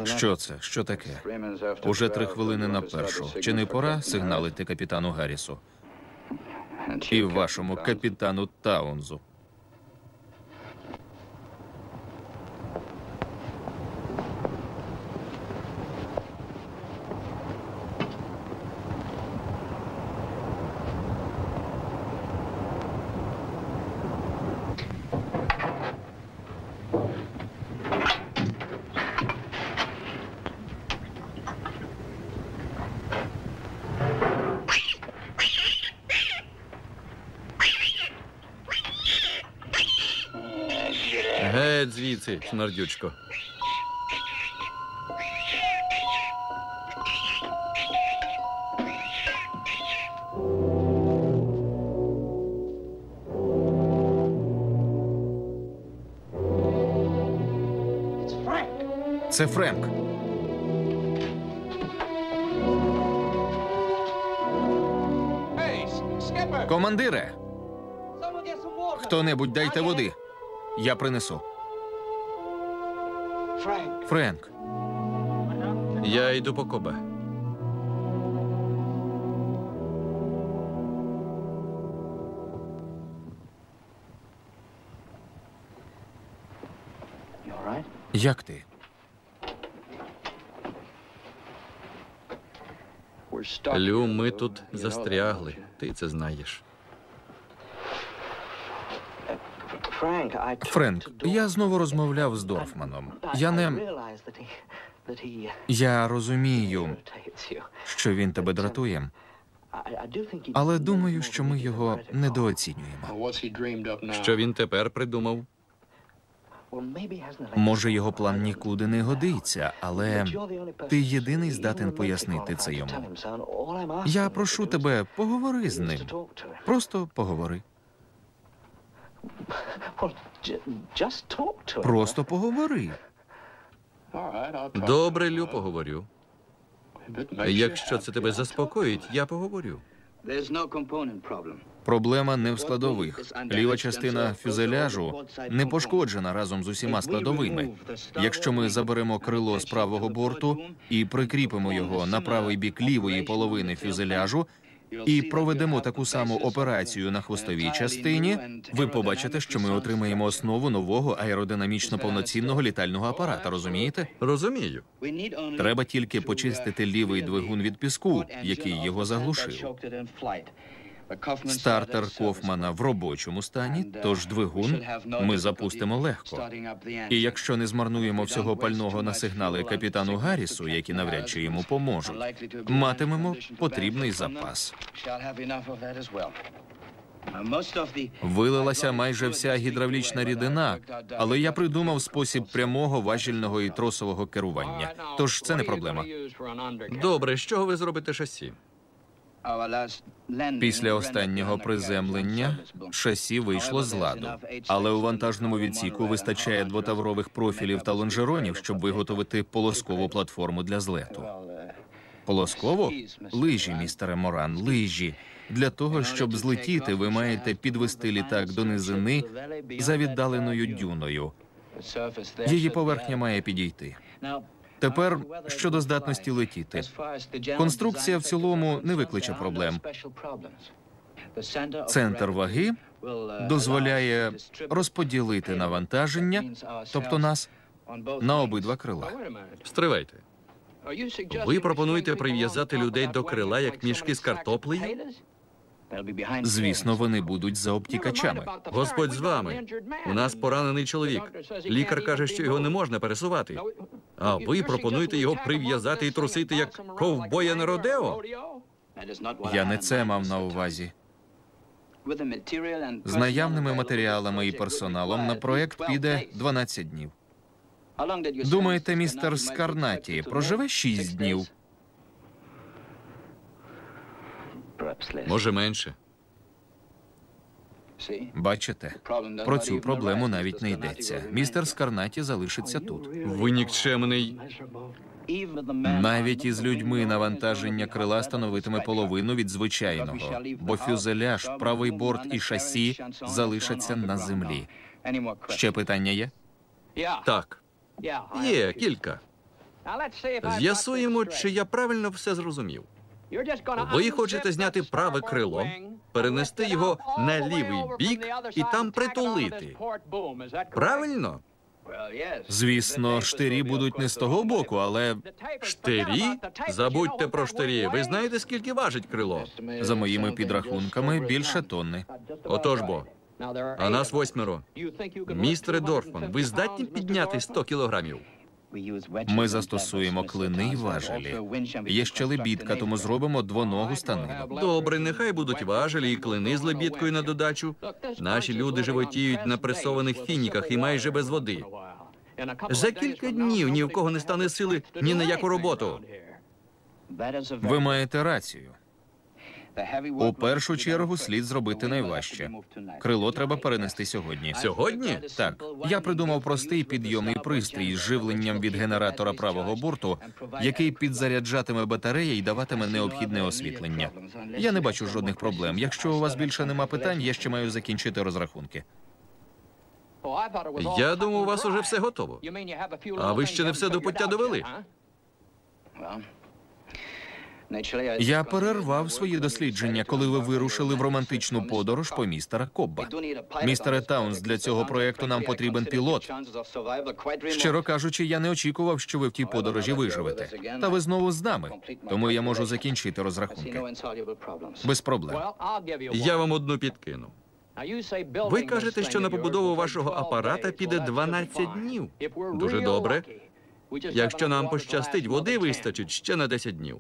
Що це? Що таке? Уже 3 хвилини на першу. Чи не пора сигналити капітану Гаррісу? І вашому капітану Таунзу. Геть звідси, смердючко. Це Френк. Командире! Хто-небудь дайте води. Я принесу. Френк. Я йду по Коба. Як ти? Лю, ми тут застрягли. Ти це знаєш. Френк, я знову розмовляв з Дорфманом. Я розумію, що він тебе дратує, але думаю, що ми його недооцінюємо. Що він тепер придумав? Може, його план нікуди не годиться, але ти єдиний здатен пояснити це йому. Я прошу тебе, поговори з ним. Просто поговори. Просто поговори. Добре, Лю, поговорю. Якщо це тебе заспокоїть, я поговорю. Проблема не в складових. Ліва частина фюзеляжу не пошкоджена разом з усіма складовими. Якщо ми заберемо крило з правого борту і прикріпимо його на правий бік лівої половини фюзеляжу, і проведемо таку саму операцію на хвостовій частині, ви побачите, що ми отримаємо основу нового аеродинамічно повноцінного літального апарата, розумієте? Розумію. Треба тільки почистити лівий двигун від піску, який його заглушив. Стартер Кофмана в робочому стані, тож двигун ми запустимо легко. І якщо не змарнуємо всього пального на сигнали капітану Гаррісу, які навряд чи йому поможуть, матимемо потрібний запас. Вилилася майже вся гідравлічна рідина, але я придумав спосіб прямого важільного і тросового керування. Тож це не проблема. Добре, з чого ви зробите шасі? Після останнього приземлення шасі вийшло з ладу, але у вантажному відсіку вистачає двотаврових профілів та лонжеронів, щоб виготовити полоскову платформу для злету. Полосково? Лижі, містере Моран, лижі. Для того, щоб злетіти, ви маєте підвести літак до низини за віддаленою дюною. Її поверхня має підійти. Тепер щодо здатності летіти. Конструкція в цілому не викличе проблем. Центр ваги дозволяє розподілити навантаження, тобто нас, на обидва крила. Стривайте. Ви пропонуєте прив'язати людей до крила, як мішки з картоплею? Звісно, вони будуть за обтікачами. Господь з вами. У нас поранений чоловік. Лікар каже, що його не можна пересувати. А ви пропонуєте його прив'язати і трусити, як ковбоя на родео? Я не це мав на увазі. З наявними матеріалами і персоналом на проєкт піде 12 днів. Думаєте, містер Скарнаті проживе 6 днів? Може, менше. Бачите, про цю проблему навіть не йдеться. Містер Скарнаті залишиться тут. Ви нікчемний. Навіть із людьми навантаження крила становитиме половину від звичайного, бо фюзеляж, правий борт і шасі залишаться на землі. Ще питання є? Так. Є кілька. З'ясуємо, чи я правильно все зрозумів. Ви хочете зняти праве крило, перенести його на лівий бік і там притулити. Правильно? Звісно, штирі будуть не з того боку, але Штирі? Забудьте про штирі. Ви знаєте, скільки важить крило? за моїми підрахунками більше тонни. Отож бо. А нас 8. Містере Дорфман, ви здатні підняти 100 кілограмів? Ми застосуємо клини й важелі. Є ще лебідка, тому зробимо двоногу станину. Добре, нехай будуть важелі і клини з лебідкою на додачу. Наші люди животіють на пресованих фініках і майже без води. За кілька днів ні в кого не стане сили ні на яку роботу. Ви маєте рацію. У першу чергу слід зробити найважче. Крило треба перенести сьогодні. Сьогодні? Так, я придумав простий підйомний пристрій з живленням від генератора правого борту, який підзаряджатиме батареї і даватиме необхідне освітлення. Я не бачу жодних проблем. Якщо у вас більше нема питань, я ще маю закінчити розрахунки. Я думав, у вас уже все готово. А ви ще не все до пуття довели? Я перервав свої дослідження, коли ви вирушили в романтичну подорож по містера Кобба. Містере Таунс, для цього проєкту нам потрібен пілот. Щиро кажучи, я не очікував, що ви в тій подорожі виживете. Та ви знову з нами, тому я можу закінчити розрахунки. Без проблем. Я вам одну підкину. Ви кажете, що на побудову вашого апарата піде 12 днів. Дуже добре. Якщо нам пощастить, води вистачить ще на 10 днів.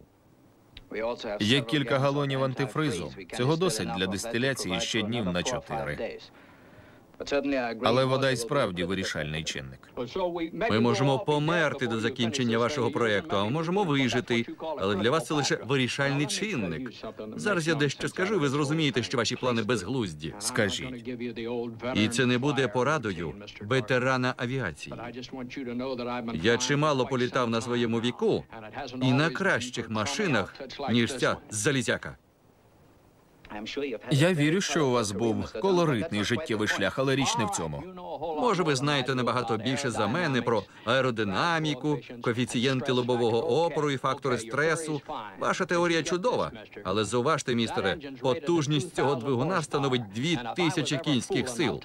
Є кілька галонів антифризу. Цього досить для дистиляції ще днів на 4. Але вода й справді вирішальний чинник. Ми можемо померти до закінчення вашого проєкту, а можемо вижити. Але для вас це лише вирішальний чинник. Зараз я дещо скажу, і ви зрозумієте, що ваші плани безглузді. Скажіть. І це не буде порадою ветерана авіації. Я чимало політав на своєму віку і на кращих машинах, ніж ця залізяка. Я вірю, що у вас був колоритний життєвий шлях, але річ не в цьому. Може, ви знаєте набагато більше за мене про аеродинаміку, коефіцієнти лобового опору і фактори стресу. Ваша теорія чудова. Але зауважте, містере, потужність цього двигуна становить 2000 кінських сил.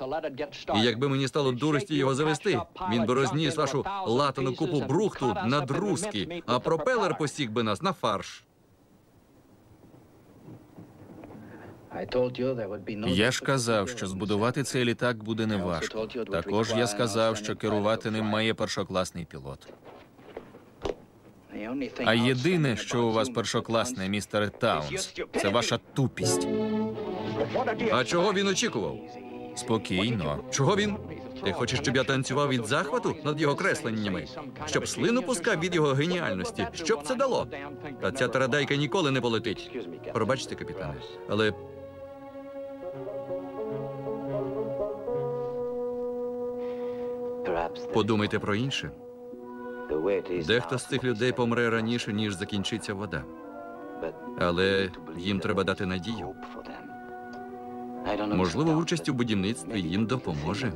І якби мені стало дурості його завести, він би розніс вашу латану купу брухту на друзки, а пропелер посік би нас на фарш. Я ж казав, що збудувати цей літак буде неважко. Також я сказав, що керувати ним має першокласний пілот. А єдине, що у вас першокласне, містере Таунс, це ваша тупість. А чого він очікував? Спокійно. Чого він? Ти хочеш, щоб я танцював від захвату над його кресленнями? Щоб слину пускав від його геніальності? Що б це дало? Та ця тарадайка ніколи не полетить. Пробачте, капітане, але... Подумайте про інше. Дехто з цих людей помре раніше, ніж закінчиться вода. Але їм треба дати надію. Можливо, участь у будівництві їм допоможе.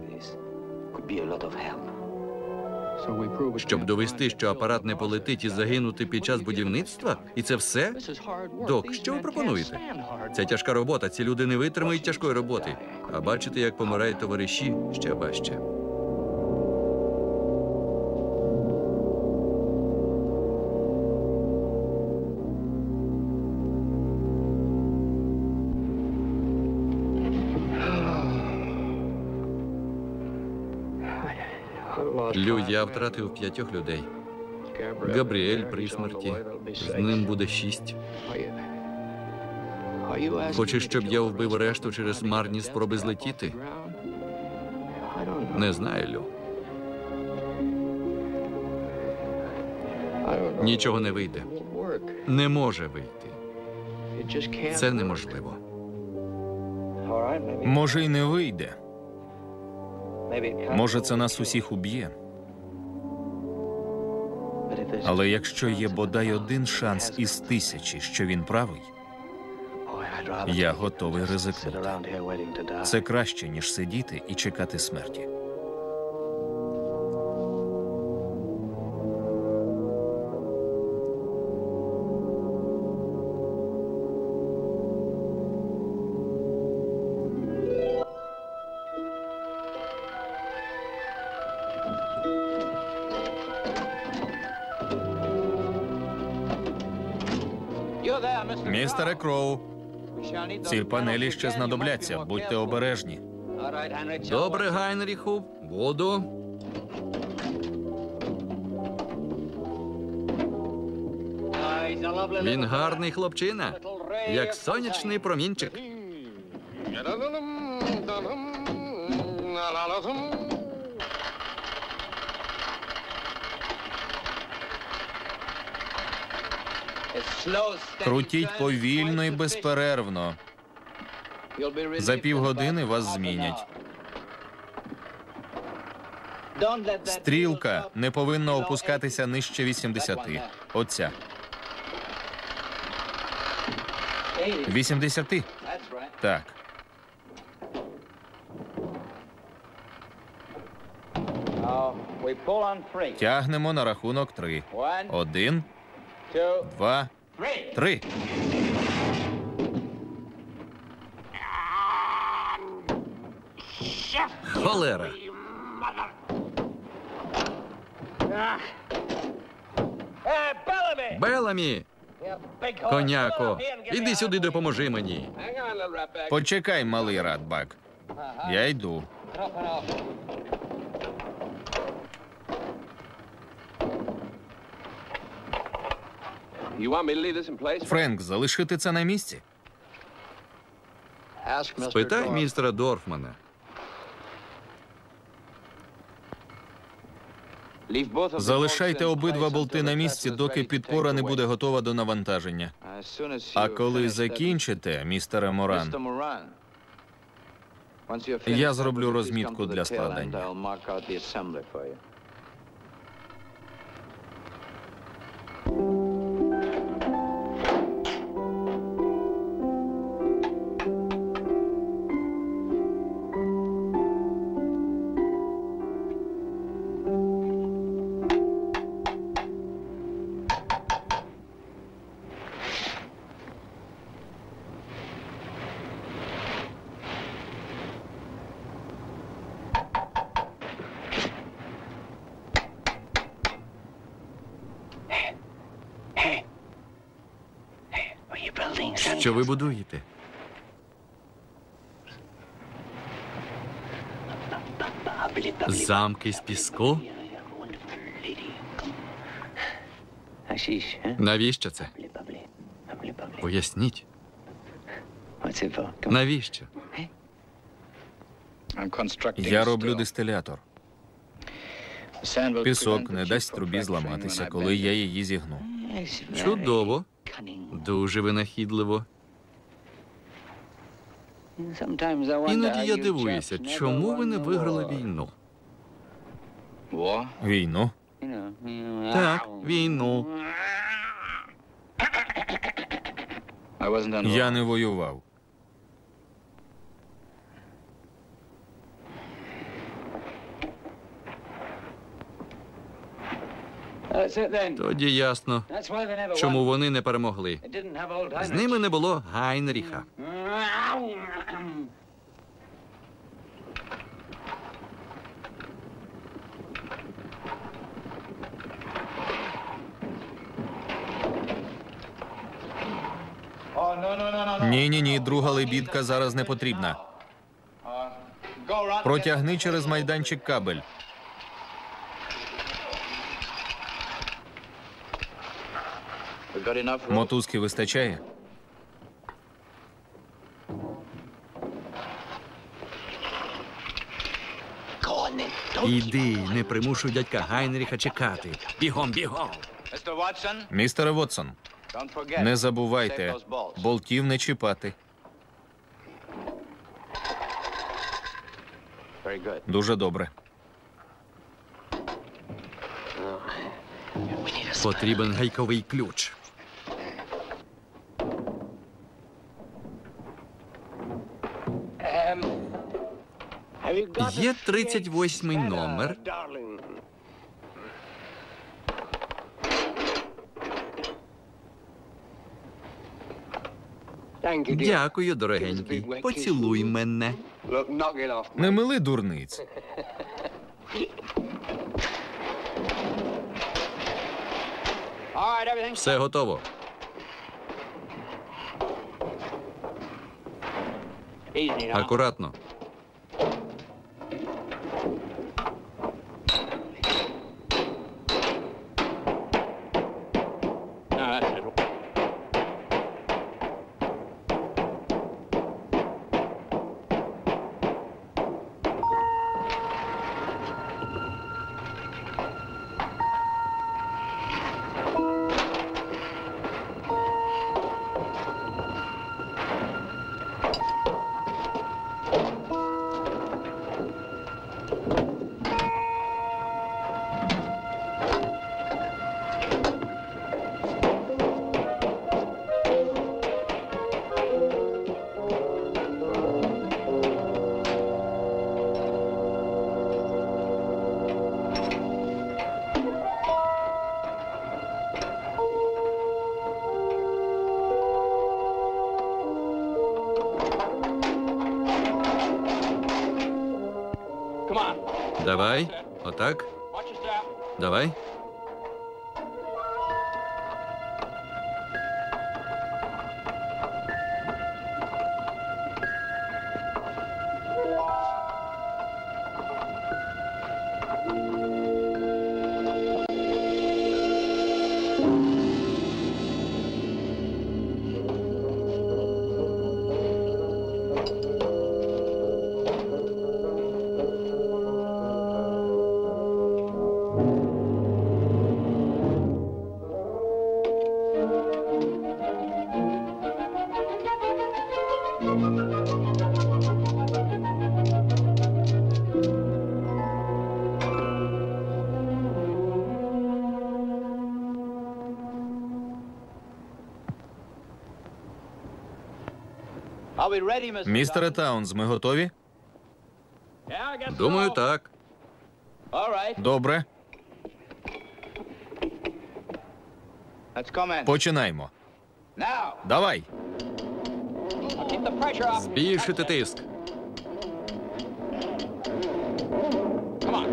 Щоб довести, що апарат не полетить і загинути під час будівництва? І це все? Док, що ви пропонуєте? Це тяжка робота, ці люди не витримають тяжкої роботи. А бачите, як помирають товариші, ще важче. Лю, я втратив 5 людей. Габріель при смерті. З ним буде 6. Хочеш, щоб я вбив решту через марні спроби злетіти? Не знаю, Лю. Нічого не вийде. Не може вийти. Це неможливо. Може, й не вийде. Може, це нас усіх уб'є. Але якщо є бодай один шанс із 1000, що він правий, я готовий ризикнути. Це краще, ніж сидіти і чекати смерті. Містере Кроу, ці панелі ще знадобляться. Будьте обережні. Добре, Гайнріху. Буду. Він гарний хлопчина, як сонячний промінчик. Крутіть повільно і безперервно. За півгодини вас змінять. Стрілка не повинна опускатися нижче 80. Оця. 80? Так. Тягнемо на рахунок 3. 1, 2, 3. Холера. Беламі! Коняко, іди сюди, допоможи мені. Почекай, малий Радбак. Я йду. Френк, залишити це на місці? Спитай містера Дорфмана. Залишайте обидва болти на місці, доки підпора не буде готова до навантаження. А коли закінчите, містере Моран, я зроблю розмітку для складання. Що ви будуєте? Замки з піску? Навіщо це? Поясніть. Навіщо? Я роблю дистилятор. Пісок не дасть трубі зламатися, коли я її зігну. Чудово. Дуже винахідливо. Іноді я дивуюся, чому ви не виграли війну? Війну? Так, війну. Я не воював. Тоді ясно, чому вони не перемогли. З ними не було Гайнріха. Ні, друга лебідка зараз не потрібна. Протягни через майданчик кабель. Мотузки вистачає? Іди, не примушуй дядька Гайнріха чекати. Бігом, бігом. Містере Вотсон, не забувайте, болтів не чіпати. Дуже добре. Потрібен гайковий ключ. Є 38-й номер. Дякую, дорогенький. Поцілуй мене. Не мили дурниць. Все готово. Акуратно. Давай. Отак. Давай. Містере Таунс, ми готові? Думаю, так. Добре. Починаємо. Давай. Збільшити тиск.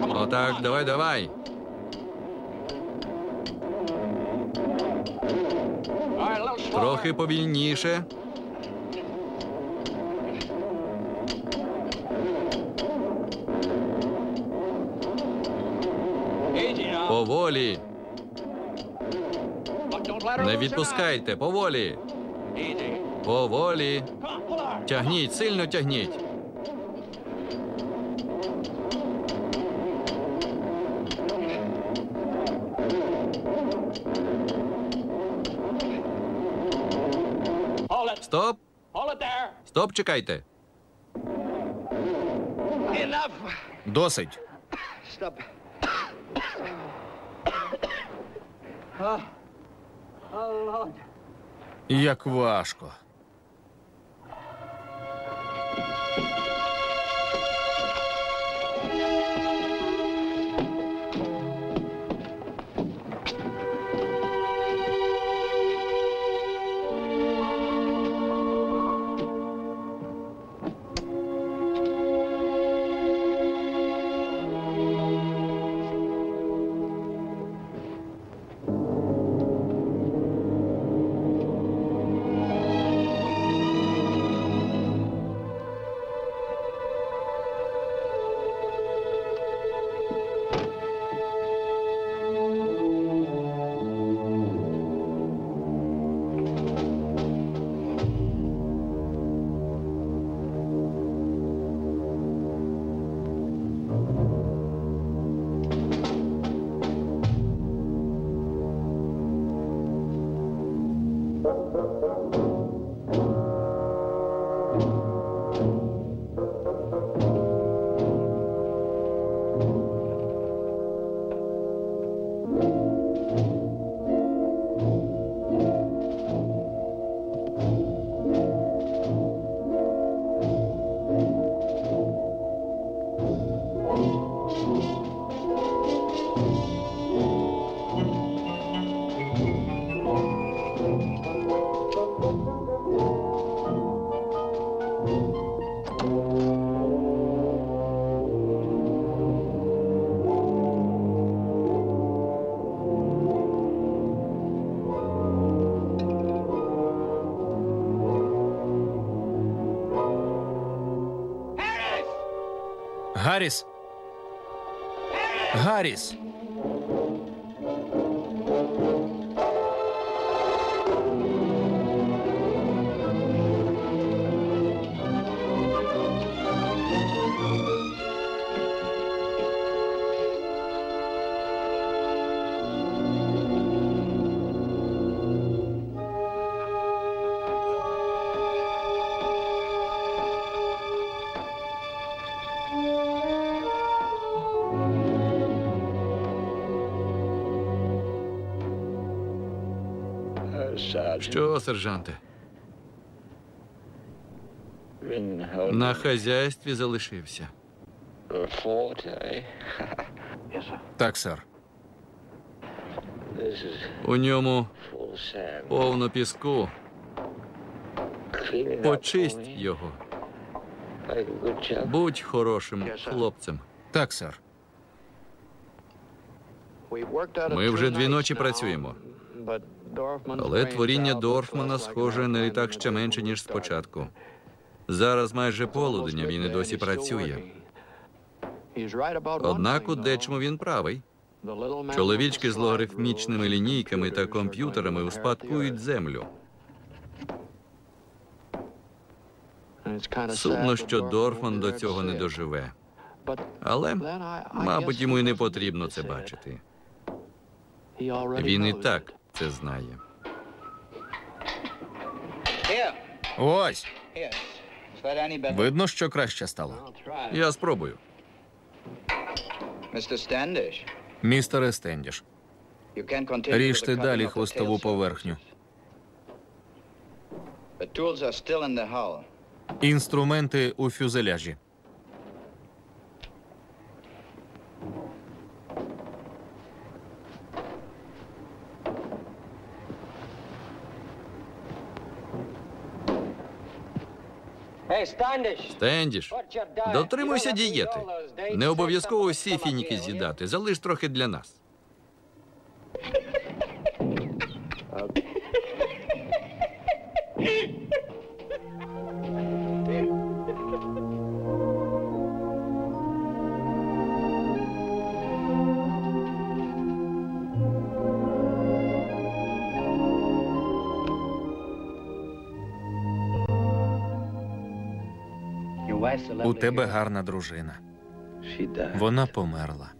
Отак, давай, давай. Трохи повільніше. Поволі. Не відпускайте, поволі. Поволі. Тягніть, сильно тягніть. Стоп! Стоп, чекайте. Досить. Як важко. Гарріс! Гарріс! Що, сержанте? На хазяйстві залишився. Так, сер. У ньому повно піску. Почисть його. Будь хорошим хлопцем. Так, сер. Ми вже 2 ночі працюємо. Але творіння Дорфмана, схоже, на літак ще менше, ніж спочатку. Зараз майже полудень, а він і досі працює. Однак у дечому він правий. Чоловічки з логарифмічними лінійками та комп'ютерами успадкують землю. Сумно, що Дорфман до цього не доживе. Але, мабуть, йому і не потрібно це бачити. Він і так це знає. Ось. Видно, що краще стало. Я спробую. Містере Стендіш, ріжте далі хвостову поверхню. Інструменти у фюзеляжі. Стендіш, дотримуйся дієти. Не обов'язково всі фініки з'їдати. Залиш трохи для нас. У тебе гарна дружина. Вона померла.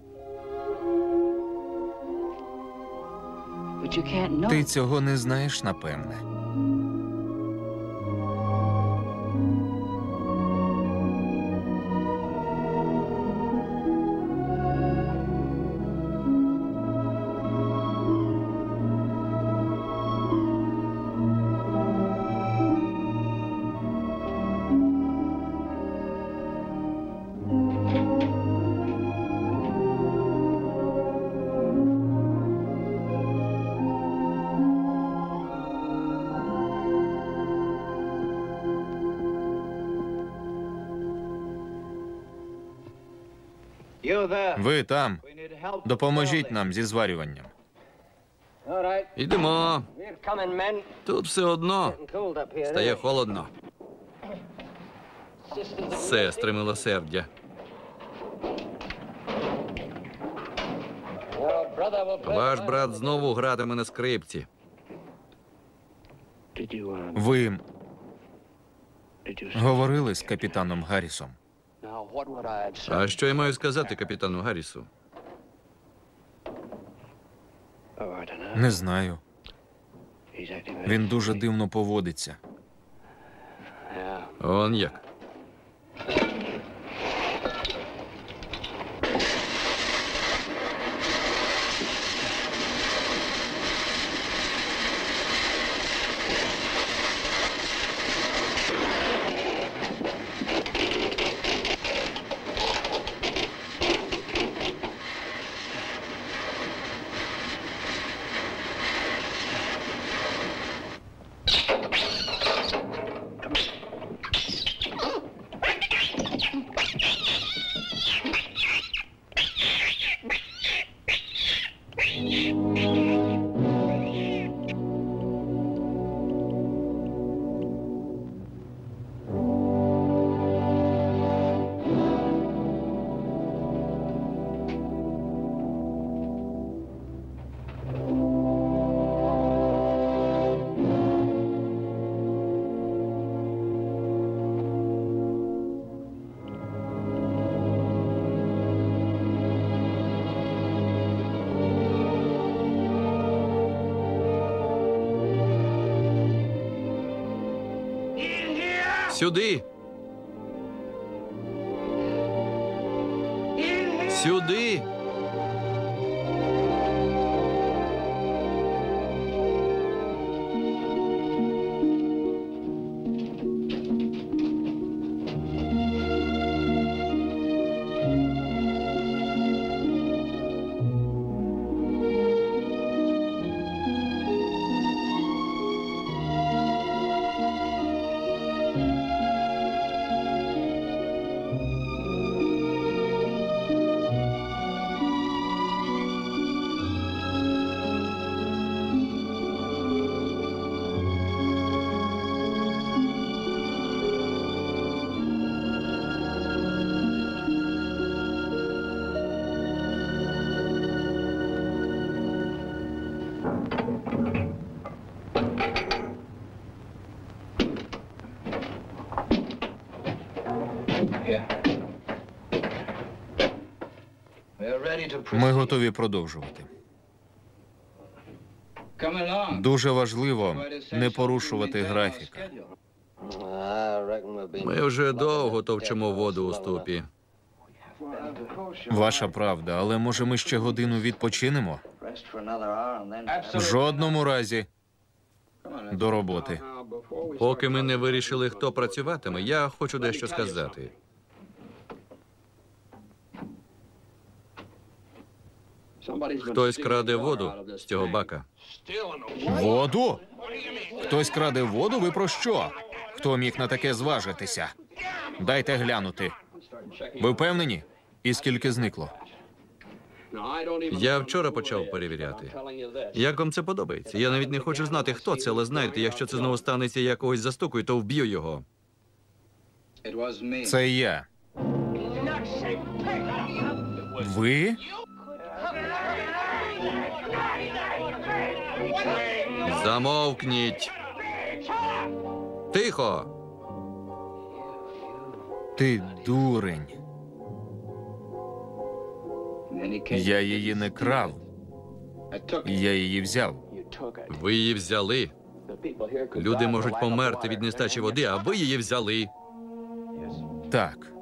Ти цього не знаєш, напевне. Ви там. Допоможіть нам зі зварюванням. Йдемо. Тут все одно стає холодно. Сестри милосердя. Ваш брат знову гратиме на скрипці. Ви говорили з капітаном Гаррісом? А що я маю сказати капітану Гаррісу? Не знаю. Він дуже дивно поводиться. Он як. Сюди. Сюди. Ми готові продовжувати. Дуже важливо не порушувати графіка. Ми вже довго товчемо воду у ступі. Ваша правда, але може ми ще годину відпочинемо? В жодному разі. До роботи. Поки ми не вирішили, хто працюватиме, я хочу дещо сказати. Хтось краде воду з цього бака. Воду? Хтось краде воду? Ви про що? Хто міг на таке зважитися? Дайте глянути. Ви впевнені? І скільки зникло? Я вчора почав перевіряти. Як вам це подобається? Я навіть не хочу знати, хто це, але знаєте, якщо це знову станеться, я когось застукаю, то вб'ю його. Це я. Ви? Замовкніть. Тихо. Ти дурень. Я її не крав. Я її взяв. Ви її взяли. Люди можуть померти від нестачі води, а ви її взяли. Так.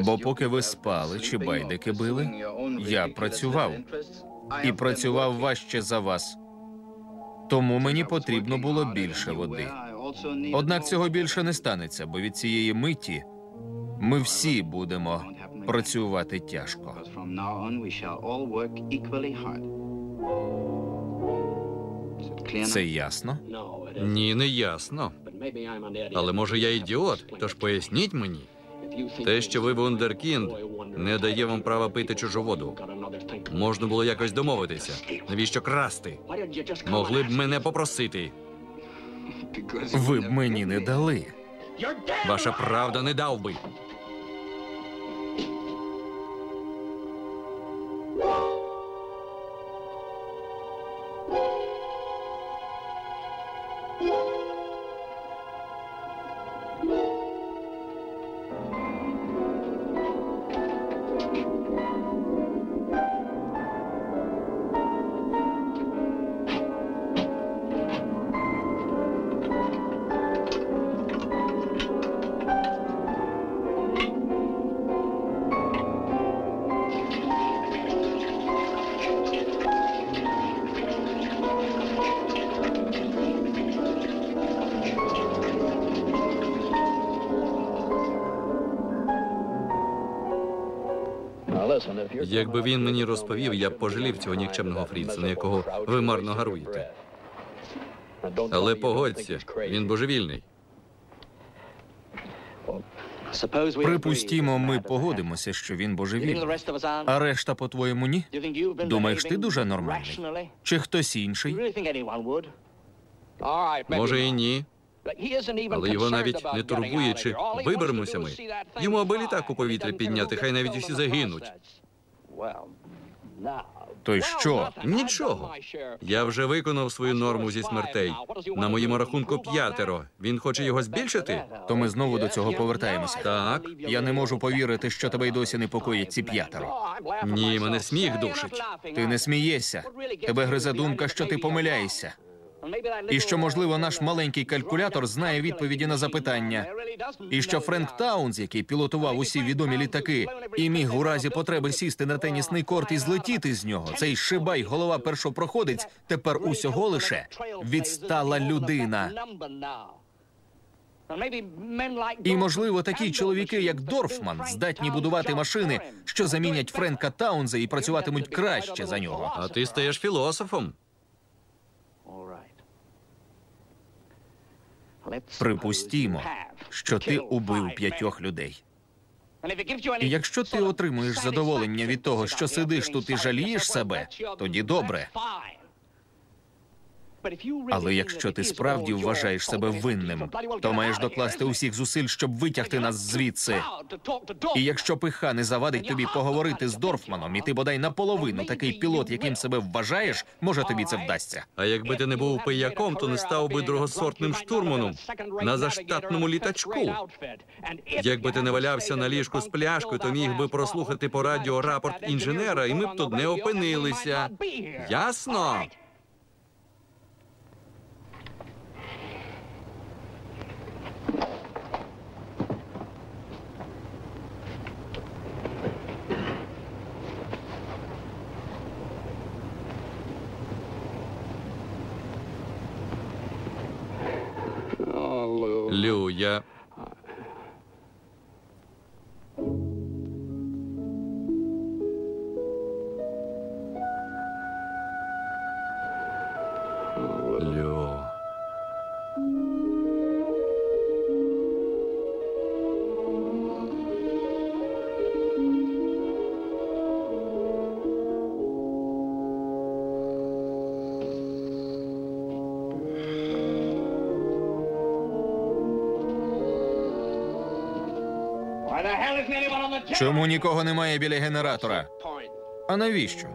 Бо поки ви спали чи байдики били, я працював. І працював важче за вас. Тому мені потрібно було більше води. Однак цього більше не станеться, бо від цієї миті ми всі будемо працювати тяжко. Це ясно? Ні, не ясно. Але може я ідіот, тож поясніть мені. Те, що ви вундеркінд, не дає вам права пити чужу воду. Можна було якось домовитися. Навіщо красти? Могли б мене попросити. Ви б мені не дали. Ваша правда не дав би. Якби він мені розповів, я б пожалів цього нікчемного Фрідса, на якого ви марно гаруєте. Але погодься, він божевільний. Припустімо, ми погодимося, що він божевільний. А решта, по-твоєму, ні? Думаєш, ти дуже нормальний? Чи хтось інший? Може і ні. Але його навіть не турбує, чи виберемося ми. Йому аби літак у повітря підняти, хай навіть усі загинуть. То й що? Нічого. Я вже виконав свою норму зі смертей. На моєму рахунку 5. Він хоче його збільшити? То ми знову до цього повертаємося. Так. Я не можу повірити, що тебе й досі непокоїть ці 5. Ні, мене сміх душить. Ти не смієшся. Тебе гризе думка, що ти помиляєшся. І що, можливо, наш маленький калькулятор знає відповіді на запитання. І що Френк Таунс, який пілотував усі відомі літаки, і міг у разі потреби сісти на тенісний корт і злетіти з нього, цей шибай, голова першопроходець, тепер усього лише відстала людина. І, можливо, такі чоловіки, як Дорфман, здатні будувати машини, що замінять Френка Таунза і працюватимуть краще за нього. А ти стаєш філософом. Припустімо, що ти убив 5 людей. І якщо ти отримуєш задоволення від того, що сидиш тут і жалієш себе, тоді добре. Але якщо ти справді вважаєш себе винним, то маєш докласти усіх зусиль, щоб витягти нас звідси. І якщо пиха не завадить тобі поговорити з Дорфманом, і ти бодай наполовину такий пілот, яким себе вважаєш, може тобі це вдасться. А якби ти не був пияком, то не став би другосортним штурманом на заштатному літачку. Якби ти не валявся на ліжку з пляшкою, то міг би прослухати по радіо рапорт інженера, і ми б тут не опинилися. Ясно? Лю, я... Лю... Чому нікого немає біля генератора? А навіщо?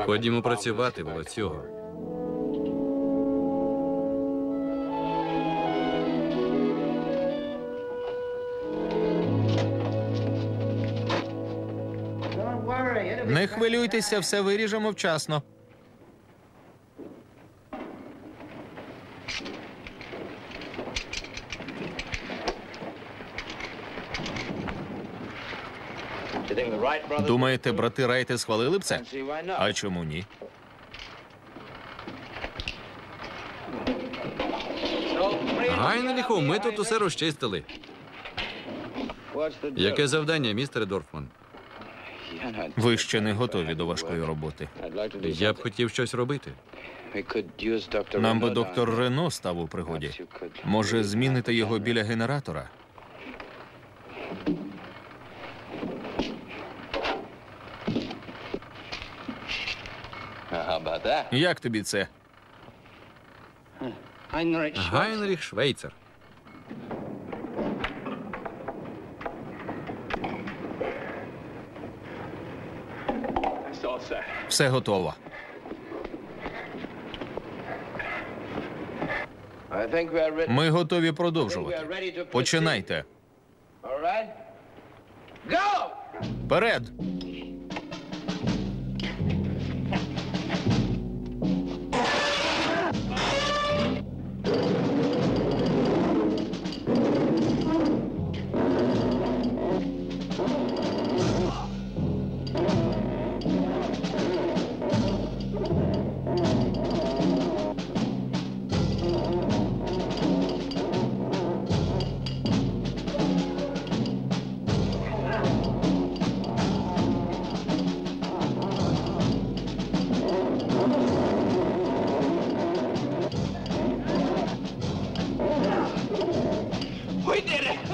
Ходімо працювати, волоцюго. Не хвилюйтеся, все виріжемо вчасно. Думаєте, брати Райти схвалили б це? А чому ні? Гайнріху, ми тут усе розчистили. Яке завдання, містере Дорфман? Ви ще не готові до важкої роботи. Я б хотів щось робити. Нам би доктор Рено став у пригоді. Може, зміните його біля генератора? Як тобі це? Гайнріх Швейцер. Все готово. Ми готові продовжувати. Починайте. Вперед!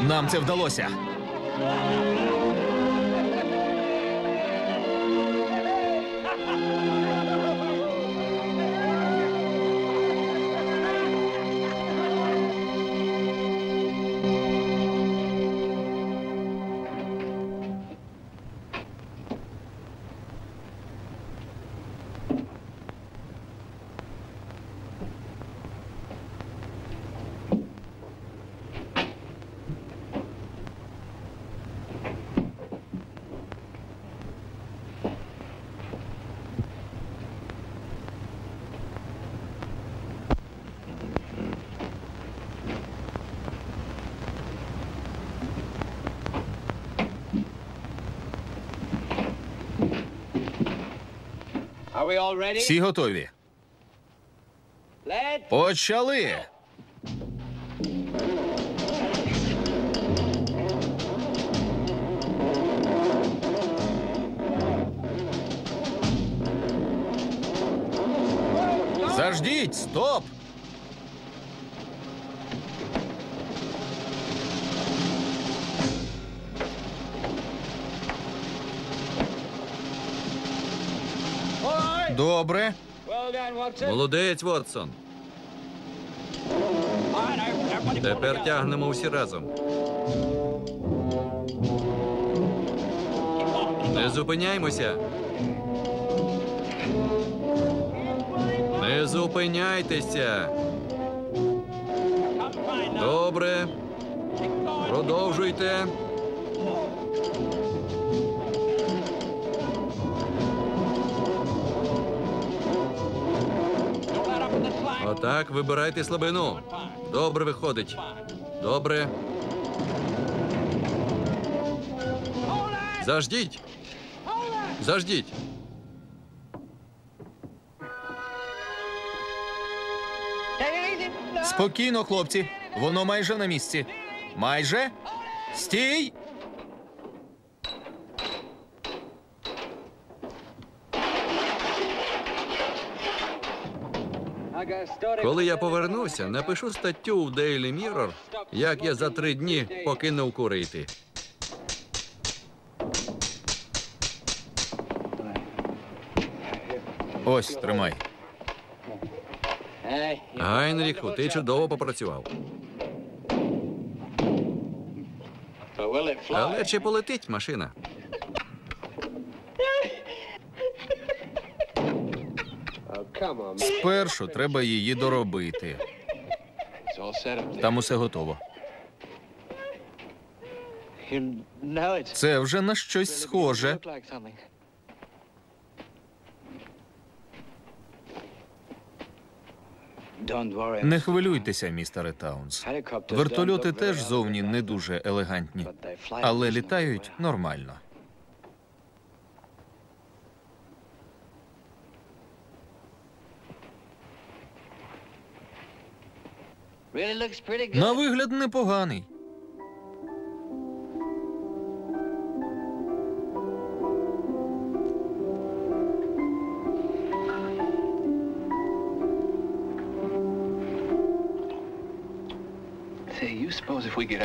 Нам це вдалося. Всі готові? Почали! Заждіть! Стоп! Добре. Молодець, Вотсон. Тепер тягнемо всі разом. Не зупиняймося. Не зупиняйтеся. Добре. Продовжуйте. Отак, вибирайте слабину. Добре виходить. Добре. Заждіть. Заждіть. Спокійно, хлопці. Воно майже на місці. Майже. Стій! Коли я повернуся, напишу статтю в Daily Mirror, як я за 3 дні покинув курити. Ось, тримай. Гайнріху, ти чудово попрацював. Але чи полетить машина? Спершу треба її доробити. Там усе готово. Це вже на щось схоже. Не хвилюйтеся, містере Таунс. Вертольоти теж зовні не дуже елегантні, але літають нормально. На вигляд непоганий.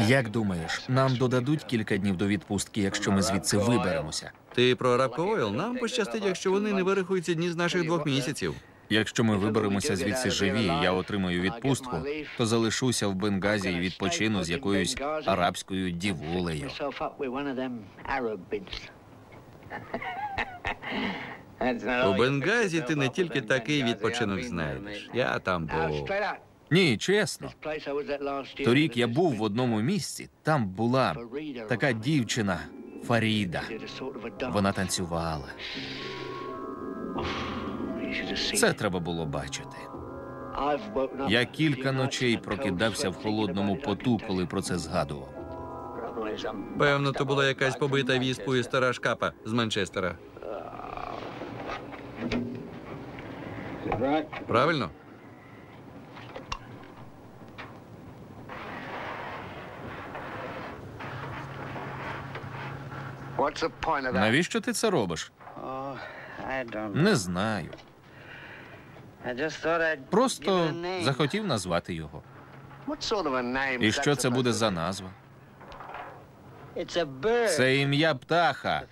Як думаєш, нам додадуть кілька днів до відпустки, якщо ми звідси виберемося? Ти про Арабко Ойл? Нам пощастить, якщо вони не вирахують ці дні з наших 2 місяців. Якщо ми виберемося звідси живі, і я отримаю відпустку, то залишуся в Бенгазі і відпочину з якоюсь арабською дівулею. У Бенгазі ти не тільки такий відпочинок знайдеш. Я там був. Ні, чесно. Торік я був в одному місці. Там була така дівчина Фаріда. Вона танцювала. Це треба було бачити. Я кілька ночей прокидався в холодному поту, коли про це згадував. Певно, то була якась побита віспою стара шкапа з Манчестера. Правильно? Навіщо ти це робиш? Не знаю. Просто захотів назвати його. І що це буде за назва? Це ім'я птаха.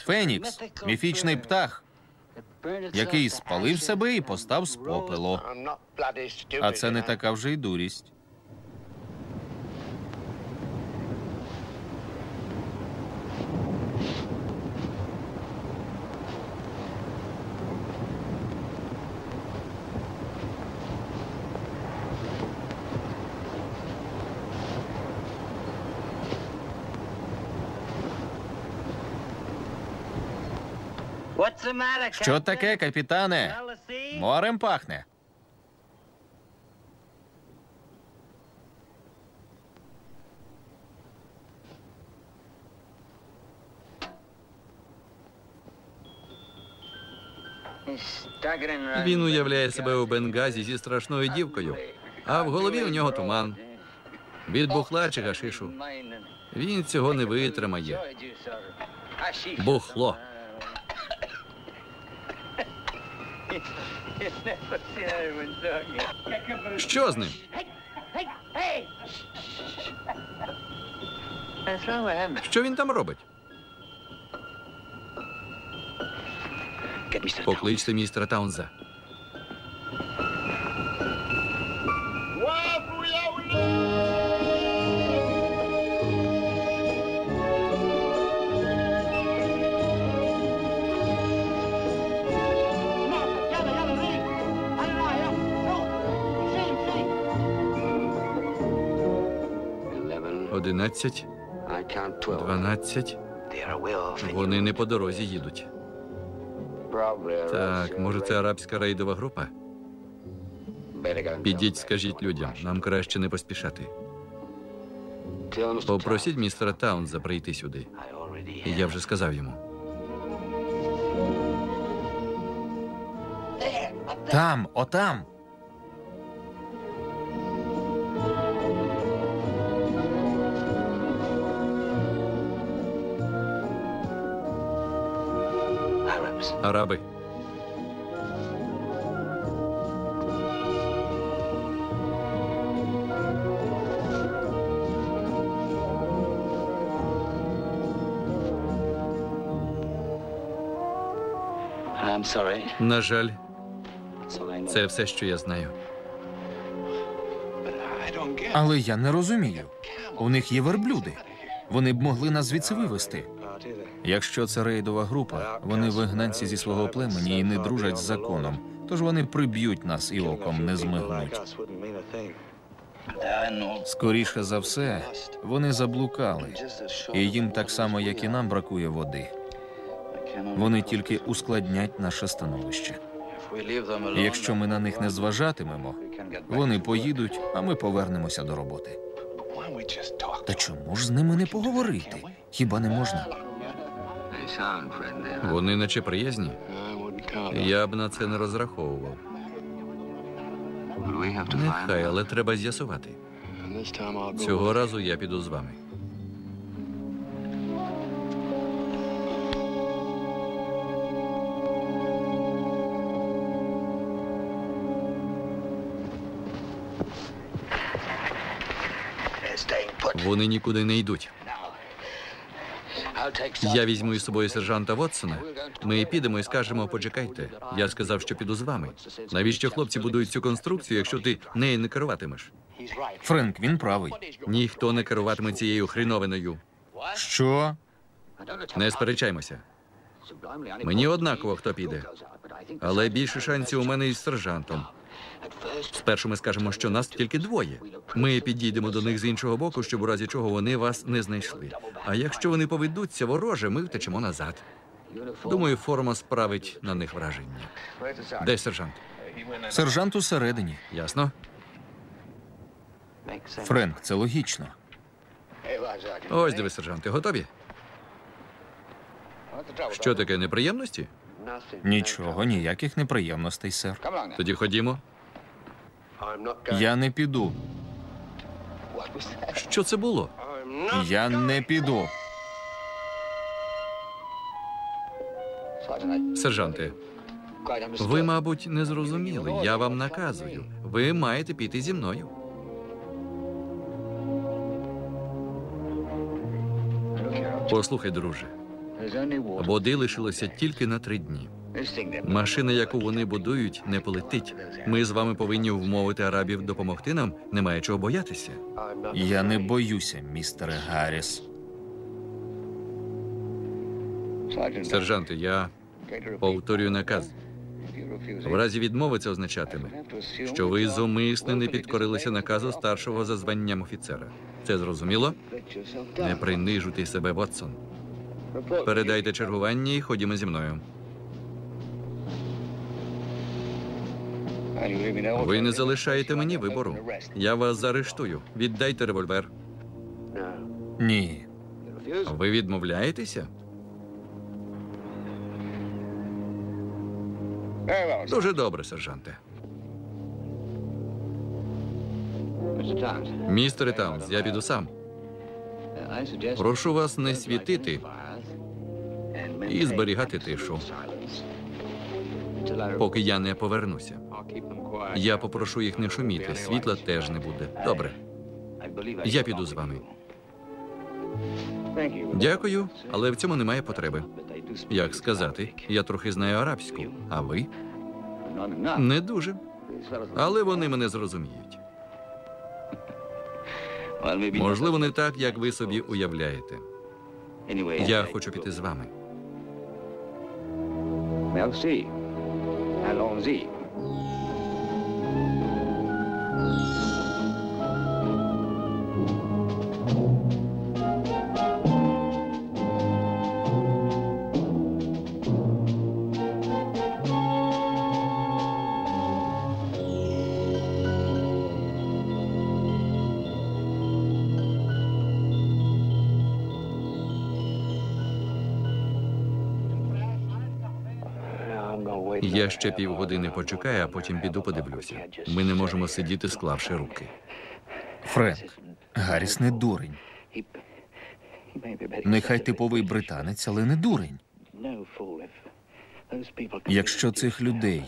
Фенікс – міфічний птах, який спалив себе і постав з попелу. А це не така вже й дурість. Що таке, капітане? Морем пахне. Він уявляє себе у Бенгазі зі страшною дівкою, а в голові у нього туман. Від бухла чи гашишу. Він цього не витримає. Бухло. Що з ним? Що він там робить? Покличте містера Таунза. Одинадцять, 12. Вони не по дорозі їдуть. Так, може, це арабська рейдова група? Підіть, скажіть людям, нам краще не поспішати. Попросіть містера Таунза прийти сюди. Я вже сказав йому. Там, отам. Араби. На жаль, це все, що я знаю. Але я не розумію. У них є верблюди. Вони б могли нас звідси вивезти. Якщо це рейдова група, вони вигнанці зі свого племені і не дружать з законом. тож вони приб'ють нас і оком не змигнуть. Скоріше за все, вони заблукали, і їм так само, як і нам, бракує води. Вони тільки ускладнять наше становище. І якщо ми на них не зважатимемо, вони поїдуть, а ми повернемося до роботи. Та чому ж з ними не поговорити? Хіба не можна? Вони наче приязні. Я б на це не розраховував. Нехай, але треба з'ясувати. Цього разу я піду з вами. Вони нікуди не йдуть. Я візьму із собою сержанта Вотсона. Ми підемо і скажемо, почекайте. Я сказав, що піду з вами. Навіщо хлопці будують цю конструкцію, якщо ти нею не керуватимеш? Френк, він правий. Ніхто не керуватиме цією хріновиною. Що? Не сперечаймося. Мені однаково, хто піде. Але більше шансів у мене із сержантом. Спершу ми скажемо, що нас тільки двоє. Ми підійдемо до них з іншого боку, щоб у разі чого вони вас не знайшли. А якщо вони поведуться вороже, ми втечемо назад. Думаю, форма справить на них враження. Де сержант? Сержант усередині. Ясно? Френк, це логічно. Ось диви, сержанти, готові? Що таке, неприємності? Нічого, ніяких неприємностей, сер. Тоді ходімо. Я не піду. Що це було? Я не піду. Сержанте, ви, мабуть, не зрозуміли. Я вам наказую. Ви маєте піти зі мною. Послухай, друже. Води лишилося тільки на 3 дні. Машина, яку вони будують, не полетить. Ми з вами повинні вмовити арабів допомогти нам. Немає чого боятися. Я не боюся, містере Гарріс. Сержанте, я повторюю наказ. В разі відмови це означатиме, що ви зумисне не підкорилися наказу старшого за званням офіцера. Це зрозуміло? Не принижуйте себе, Вотсон. Передайте чергування і ходімо зі мною. Ви не залишаєте мені вибору. Я вас заарештую. Віддайте револьвер. Ні. Ви відмовляєтеся? Дуже добре, сержанте. Містере Таунс, я піду сам. Прошу вас не світити і зберігати тишу, поки я не повернуся. Я попрошу їх не шуміти, світла теж не буде. Добре. Я піду з вами. Дякую, але в цьому немає потреби. Як сказати, я трохи знаю арабську, а ви? Не дуже. Але вони мене зрозуміють. Можливо, не так, як ви собі уявляєте. Я хочу піти з вами. Merci. Allons-y. Я ще півгодини почекаю, а потім піду подивлюся. Ми не можемо сидіти, склавши руки. Френк, Гарріс не дурень. Нехай типовий британець, але не дурень. Якщо цих людей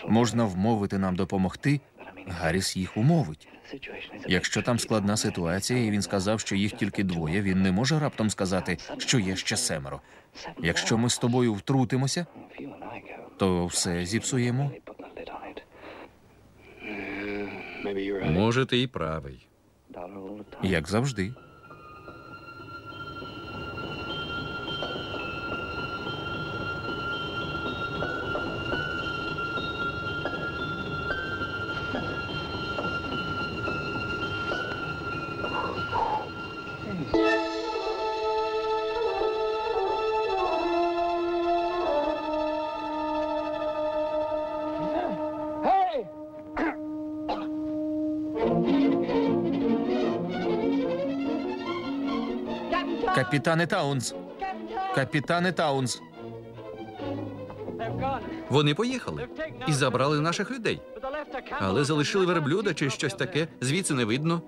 можна вмовити нам допомогти, Гарріс їх умовить. Якщо там складна ситуація, і він сказав, що їх тільки 2, він не може раптом сказати, що є ще 7. Якщо ми з тобою втрутимося, то все зіпсуємо. Може, ти і правий. Як завжди. Капітане Таунс! Капітане Таунс! Вони поїхали і забрали наших людей. Але залишили верблюда чи щось таке, звідси не видно.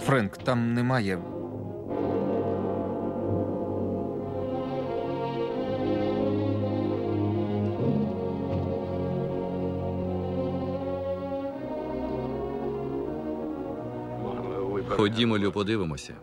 Френк, там немає. Ходімо, Лю, подивимося.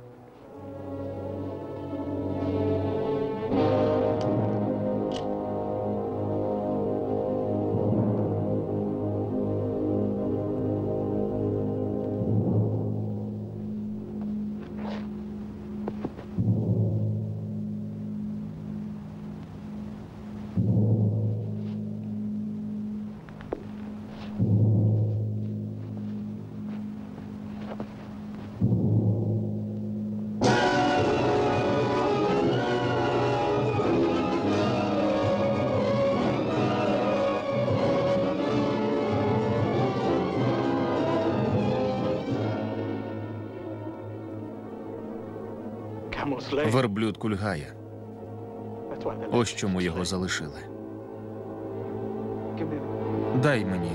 Верблюд кульгає. Ось чому його залишили. Дай мені.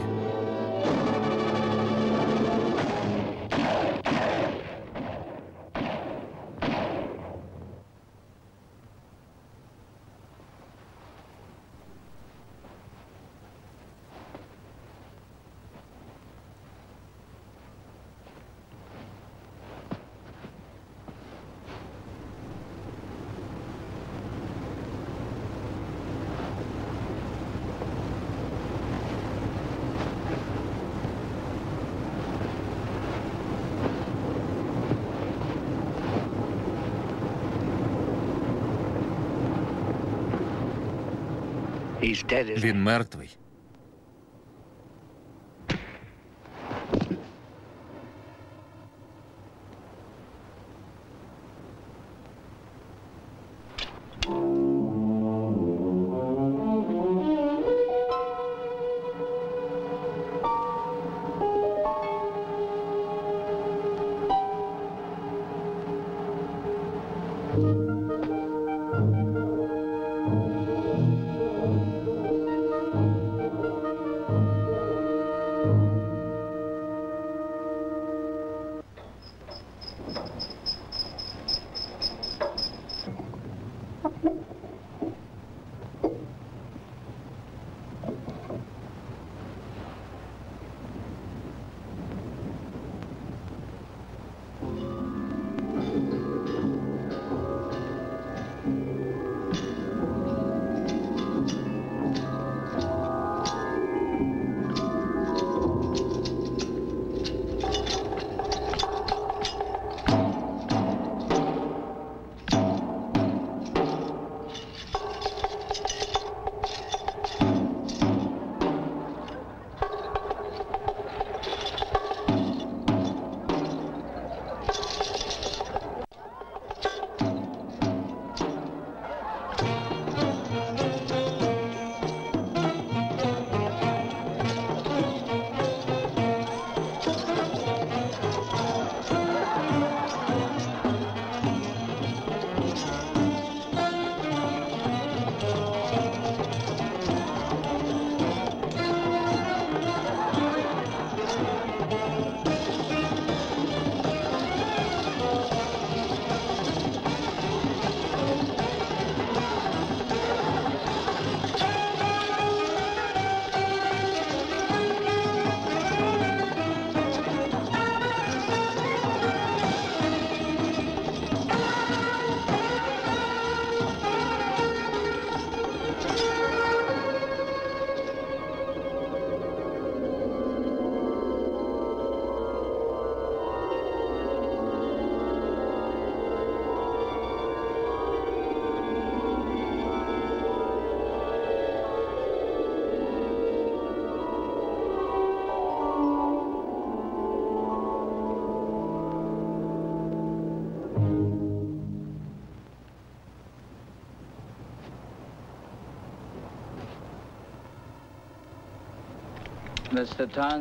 Він мертвий.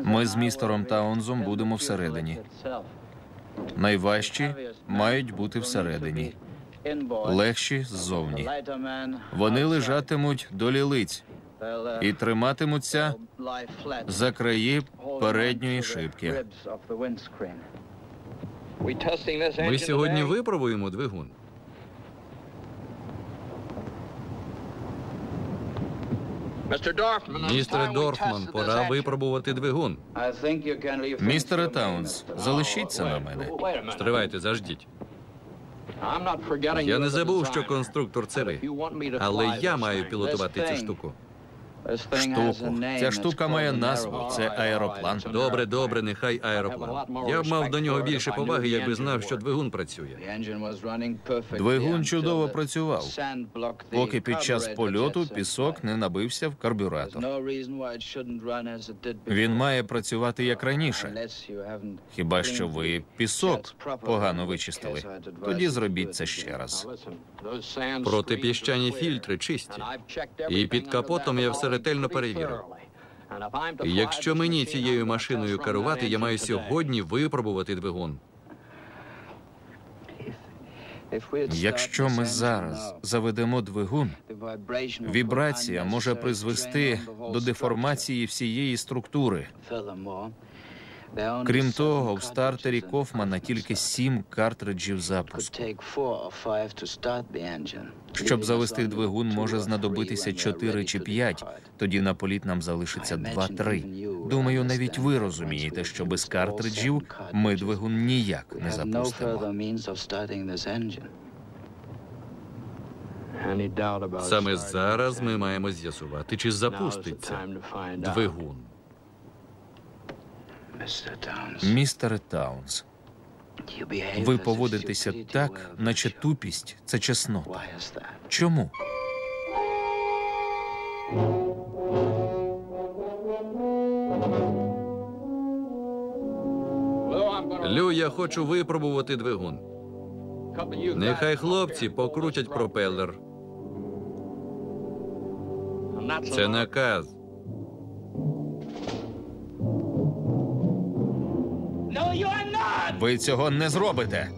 Ми з містером Таунзом будемо всередині. Найважчі мають бути всередині. Легші ззовні. Вони лежатимуть до лілиць і триматимуться за краї передньої шибки. Ми сьогодні випробуємо двигун. Містере Дорфман, пора випробувати двигун. Містере Таунз, залишіться на мене. Стривайте, заждіть. Я не забув, що конструктор це ви. Але я маю пілотувати цю штуку. Штуку. Ця штука має назву. Це аероплан. Добре, добре, нехай аероплан. Я б мав до нього більше поваги, якби знав, що двигун працює. Двигун чудово працював, поки під час польоту пісок не набився в карбюратор. Він має працювати як раніше. Хіба що ви пісок погано вичистили. Тоді зробіть це ще раз. Протипіщані фільтри чисті. І під капотом я все ретельно перевірив. І якщо мені цією машиною керувати, я маю сьогодні випробувати двигун. Якщо ми зараз заведемо двигун, вібрація може призвести до деформації всієї структури. Крім того, в стартері Кофмана тільки 7 картриджів запуску. Щоб завести двигун, може знадобитися 4 чи 5, тоді на політ нам залишиться 2-3. Думаю, навіть ви розумієте, що без картриджів ми двигун ніяк не запустимо. Саме зараз ми маємо з'ясувати, чи запуститься двигун. Містере Таунз, ви поводитеся так, наче тупість – це чеснота. Чому? Лю, я хочу випробувати двигун. Нехай хлопці покрутять пропелер. Це наказ. Ви цього не зробите.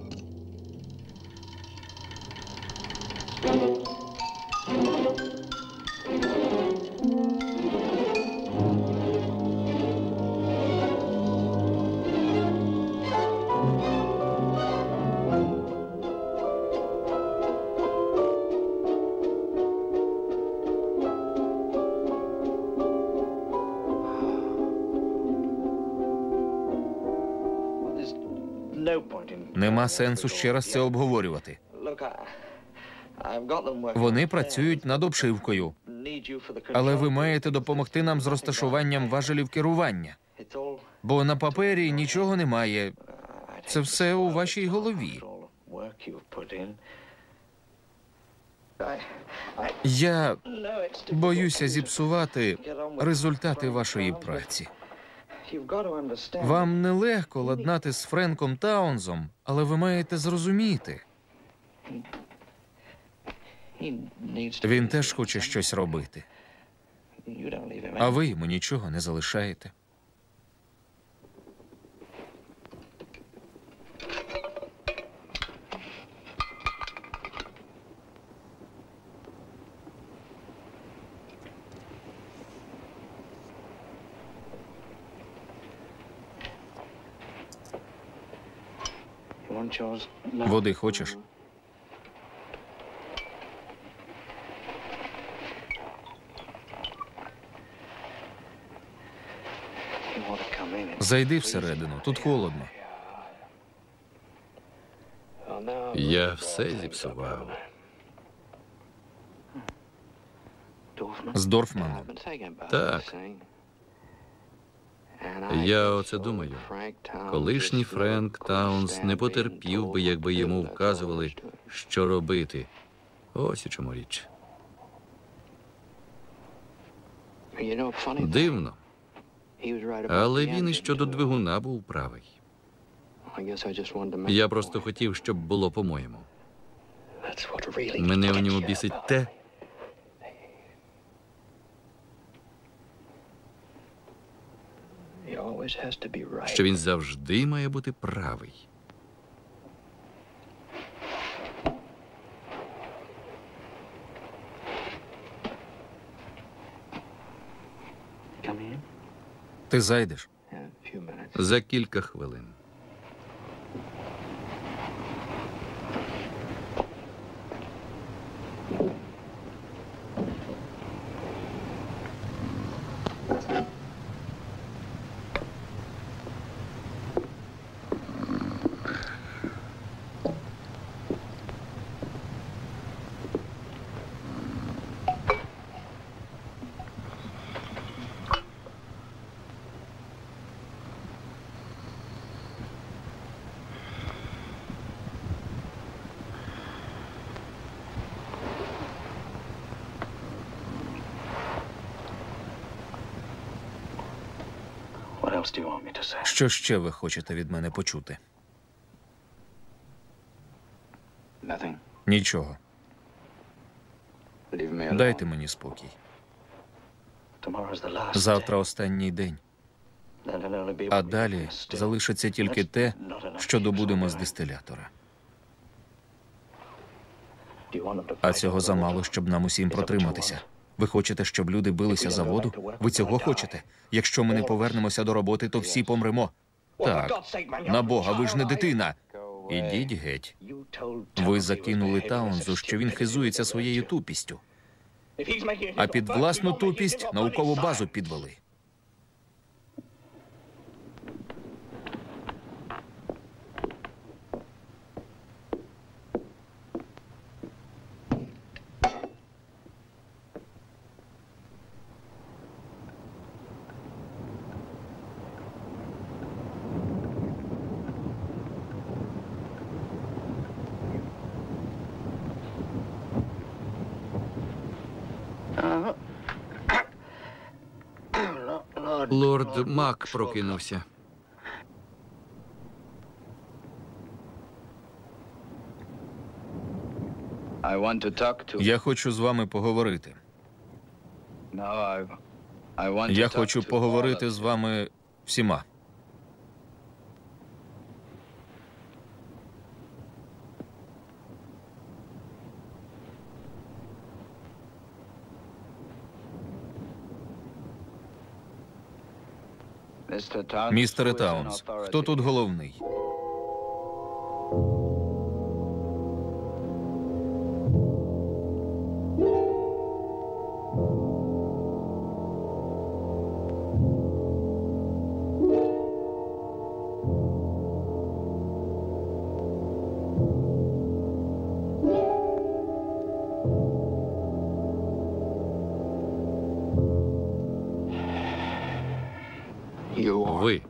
Нема сенсу ще раз це обговорювати. Вони працюють над обшивкою. Але ви маєте допомогти нам з розташуванням важелів керування. Бо на папері нічого немає. Це все у вашій голові. Я боюся зіпсувати результати вашої праці. Вам нелегко ладнати з Френком Таунзом, але ви маєте зрозуміти. Він теж хоче щось робити. А ви йому нічого не залишаєте. Води хочеш? Зайди всередину, тут холодно. Я все зіпсував. З Дорфманом. Так. Я оце думаю. Колишній Френк Таунз не потерпів би, якби йому вказували, що робити. Ось у чому річ. Дивно. Але він і щодо двигуна був правий. Я просто хотів, щоб було по-моєму. Мене в ньому бісить те, що він завжди має бути правий. Ти зайдеш? За кілька хвилин. Що ще ви хочете від мене почути? Нічого. Дайте мені спокій. Завтра останній день. А далі залишиться тільки те, що добудемо з дистилятора. А цього замало, щоб нам усім протриматися. Ви хочете, щоб люди билися за воду? Ви цього хочете? Якщо ми не повернемося до роботи, то всі помремо. Так, на Бога, ви ж не дитина. Ідіть геть. Ви закинули Таунзу, що він хизується своєю тупістю. А під власну тупість наукову базу підвели. Лорд Мак прокинувся. Я хочу з вами поговорити. Я хочу поговорити з вами всіма. Містере Таунс, хто тут головний? Ви.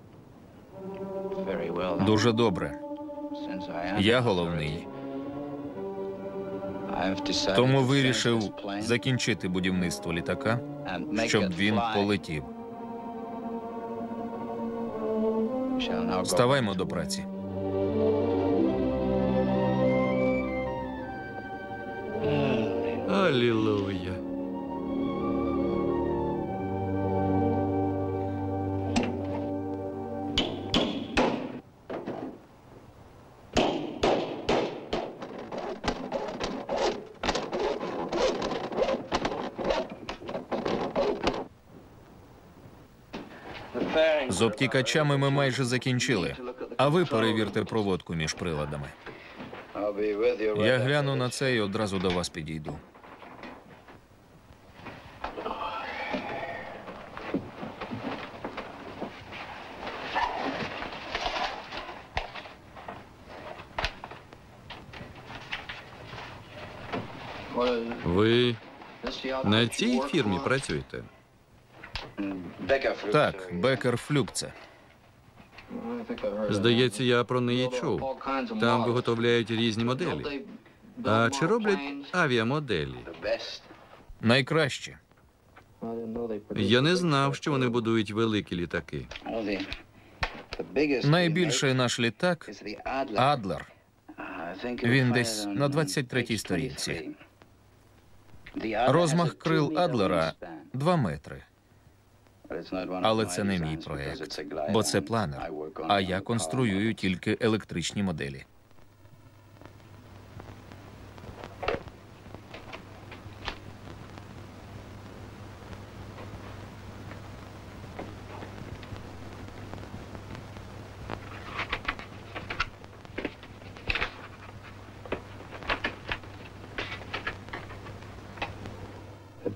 Дуже добре. Я головний. Тому вирішив закінчити будівництво літака, щоб він полетів. Вставаймо до праці. Алілуя. З обтікачами ми майже закінчили. А ви перевірте проводку між приладами. Я гляну на це і одразу до вас підійду. Ви на цій фірмі працюєте? Так, Бекер Флюкце. Здається, я про неї чув. Там виготовляють різні моделі. А чи роблять авіамоделі? Найкраще. Я не знав, що вони будують великі літаки. Найбільший наш літак – Адлер. Він десь на 23-й сторінці. Розмах крил Адлера – 2 метри. Але це не мій проект, бо це планер, а я конструюю тільки електричні моделі.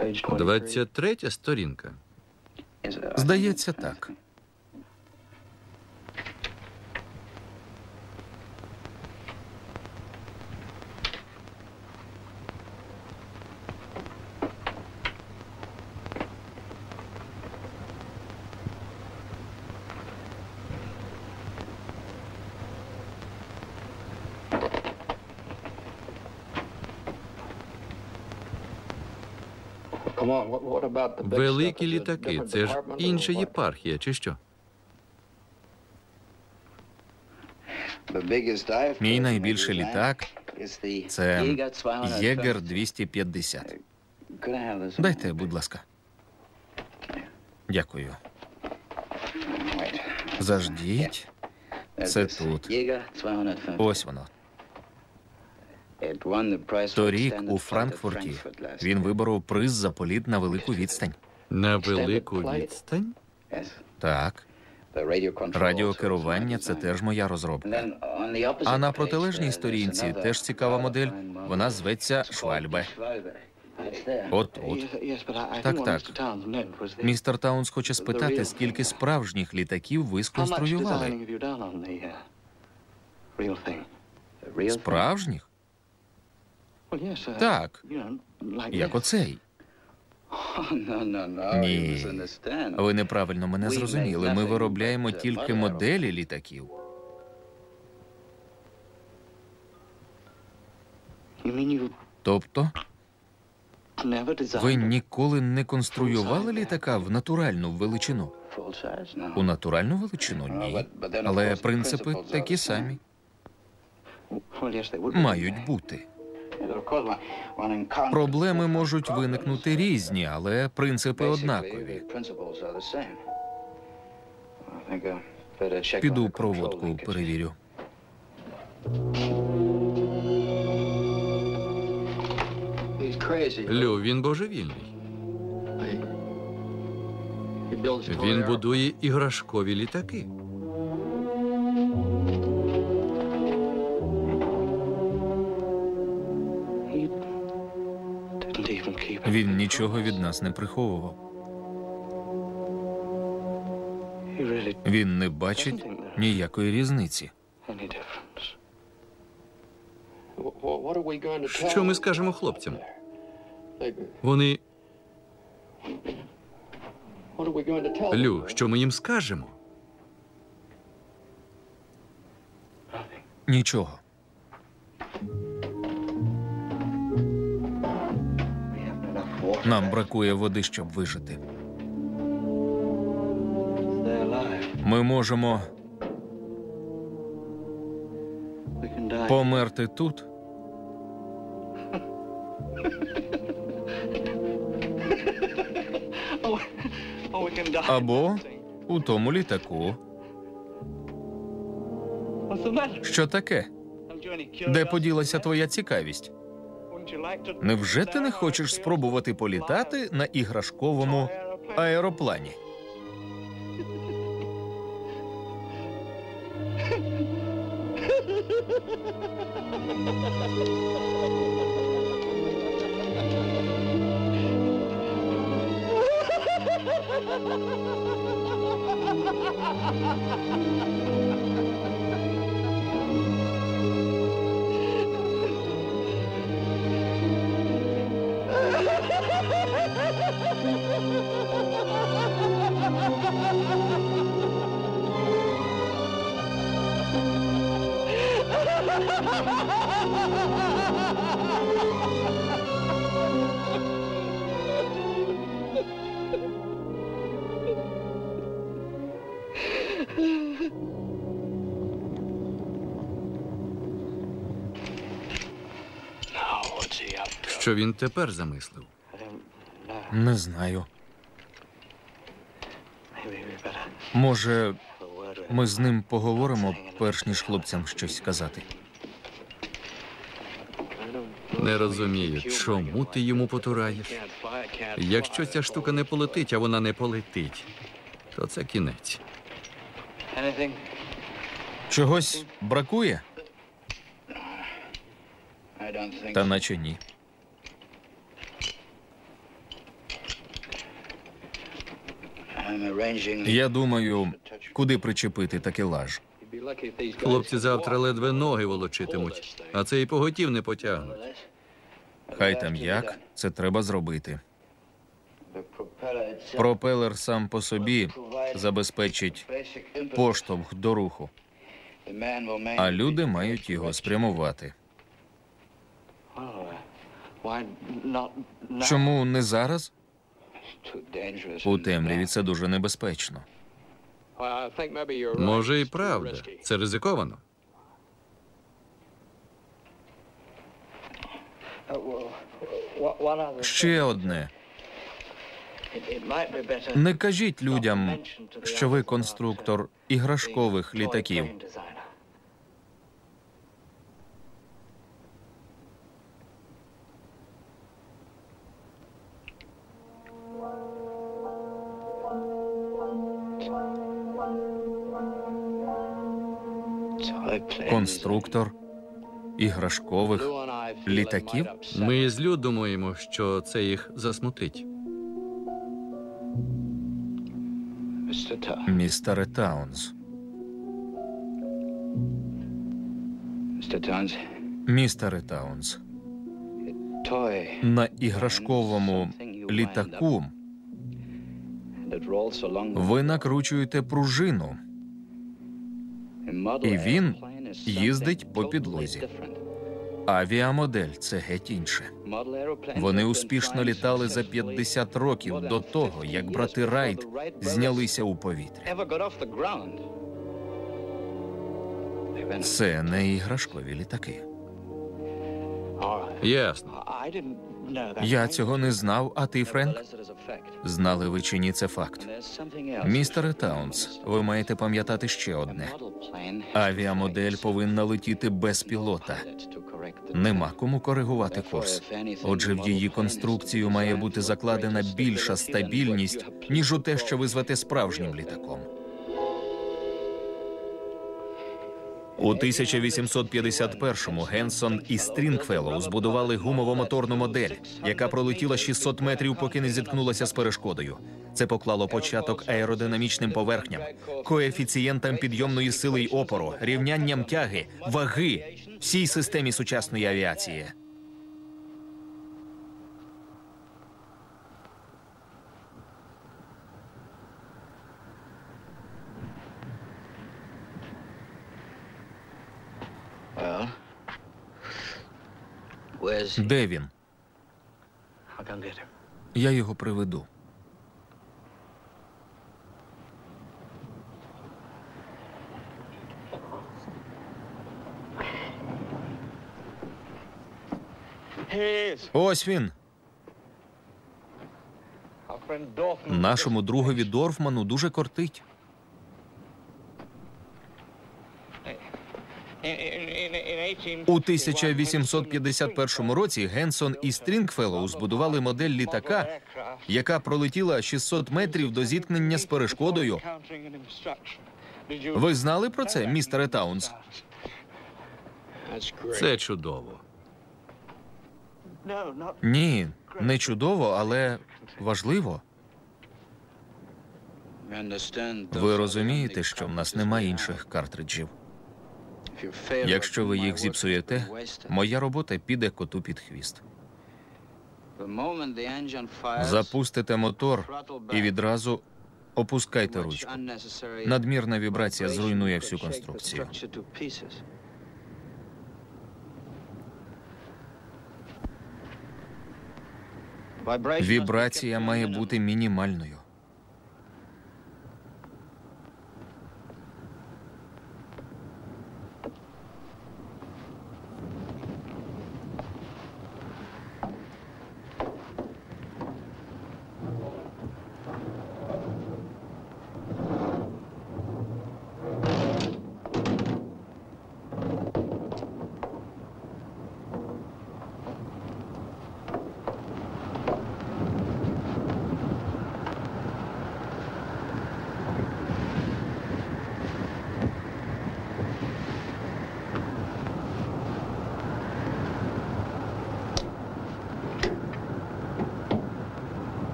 Page 23-я сторінка. Здається, так. Великі літаки – це ж інша єпархія, чи що? Мій найбільший літак – це Єгер 250. Дайте, будь ласка. Дякую. Заждіть. Це тут. Ось воно. Торік у Франкфурті він виборов приз за політ на велику відстань. На велику відстань? Так. Радіокерування – це теж моя розробка. А на протилежній сторінці теж цікава модель. Вона зветься Швальбе. Отут. Так. Містер Таунс хоче спитати, скільки справжніх літаків ви сконструювали? Справжніх? Так. Як оцей. Ні. Ви неправильно мене зрозуміли. Ми виробляємо тільки моделі літаків. Тобто, ви ніколи не конструювали літака в натуральну величину? У натуральну величину – ні. Але принципи такі самі. Мають бути. Проблеми можуть виникнути різні, але принципи однакові. Піду проводку перевірю. Лю, він божевільний. Він будує іграшкові літаки. Він нічого від нас не приховував. Він не бачить ніякої різниці. Що ми скажемо хлопцям? Вони... Лю, що ми їм скажемо? Нічого. Нам бракує води, щоб вижити. Ми можемо померти тут або у тому літаку. Що таке? Де поділася твоя цікавість? Невже ти не хочеш спробувати політати на іграшковому аероплані? Що він тепер замислив? Не знаю. Може, ми з ним поговоримо, перш ніж хлопцям щось сказати? Не розумію, чому ти йому потураєш? Якщо ця штука не полетить, а вона не полетить, то це кінець. Чогось бракує? Та наче ні. Я думаю, куди причепити такелаж. Хлопці завтра ледве ноги волочитимуть, а це і поготів не потягнуть. Хай там як, це треба зробити. Пропелер сам по собі забезпечить поштовх до руху, а люди мають його спрямувати. Чому не зараз? У темряві це дуже небезпечно. Може, і правда. Це ризиковано. Ще одне. Не кажіть людям, що ви конструктор іграшкових літаків. Конструктор іграшкових літаків? Ми з Лю думаємо, що це їх засмутить. Містере Таунс. Містере Таунс. На іграшковому літаку ви накручуєте пружину, і він їздить по підлозі. Авіамодель – це геть інше. Вони успішно літали за 50 років до того, як брати Райт знялися у повітря. Це не іграшкові літаки. Ясно. Я цього не знав, а ти, Френк? Знали ви чи ні, це факт. Містере Таунс, ви маєте пам'ятати ще одне. Авіамодель повинна летіти без пілота. Нема кому коригувати курс. Отже, в її конструкцію має бути закладена більша стабільність, ніж у те, що ви звете справжнім літаком. У 1851-му Генсон і Стрінгфеллоу збудували гумово-моторну модель, яка пролетіла 600 метрів, поки не зіткнулася з перешкодою. Це поклало початок аеродинамічним поверхням, коефіцієнтам підйомної сили й опору, рівнянням тяги, ваги, всій системі сучасної авіації. Де він? Я його приведу. Ось він. Нашому другові Дорфману дуже кортить. У 1851 році Генсон і Стрінгфеллоу збудували модель літака, яка пролетіла 600 метрів до зіткнення з перешкодою. Ви знали про це, містере Таунс? Це чудово. Ні, не чудово, але важливо. Ви розумієте, що в нас немає інших картриджів. Якщо ви їх зіпсуєте, моя робота піде коту під хвіст. Запустите мотор і відразу опускайте ручку. Надмірна вібрація зруйнує всю конструкцію. Вібрація має бути мінімальною.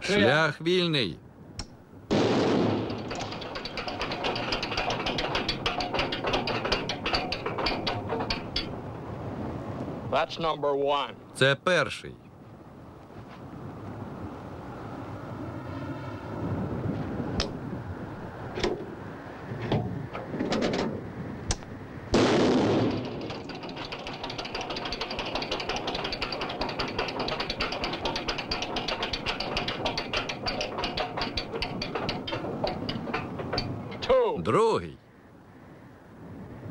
Шлях вільний. That's number one. Це перший. Two. Другий.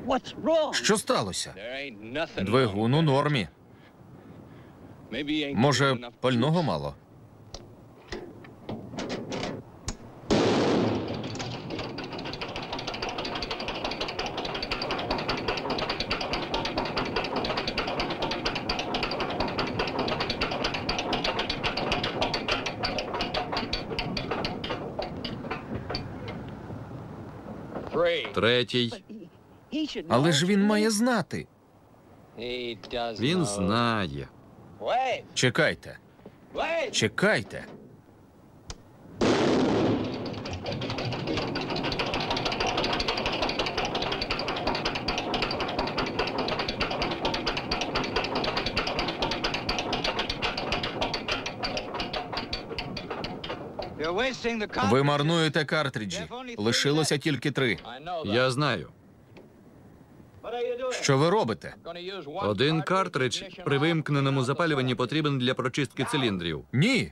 What's wrong? Що сталося? There ain't nothing. Двигун у нормі. Maybe he ain't Може, getting enough пального juice. мало? Three. Третій. Але ж він має знати. He does Він know. знає. Wait. Чекайте, Wait. чекайте. You're wasting the cartridge. Ви марнуєте картриджі. Лишилося тільки 3. I know that. Я знаю. What are you doing? Що ви робите? Gonna use one Один cartridge картридж ignition при on, вимкненому turn on the запалюванні fire. потрібен для прочистки циліндрів. Ні.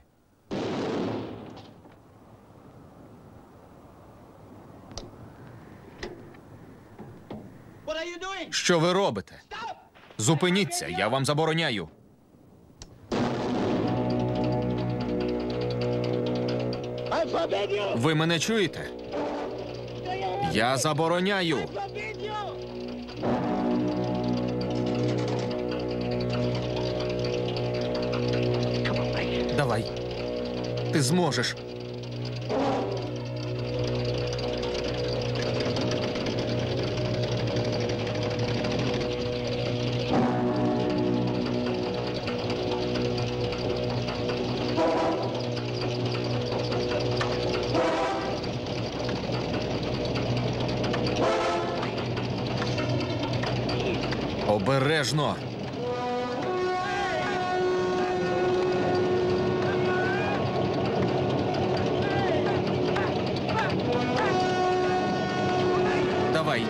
What are you doing? Що ви робите? Зупиніться, я вам забороняю. I forbid you. Ви мене чуєте? Я забороняю. Forbid you. Давай. Ти зможеш. Обережно. Давай.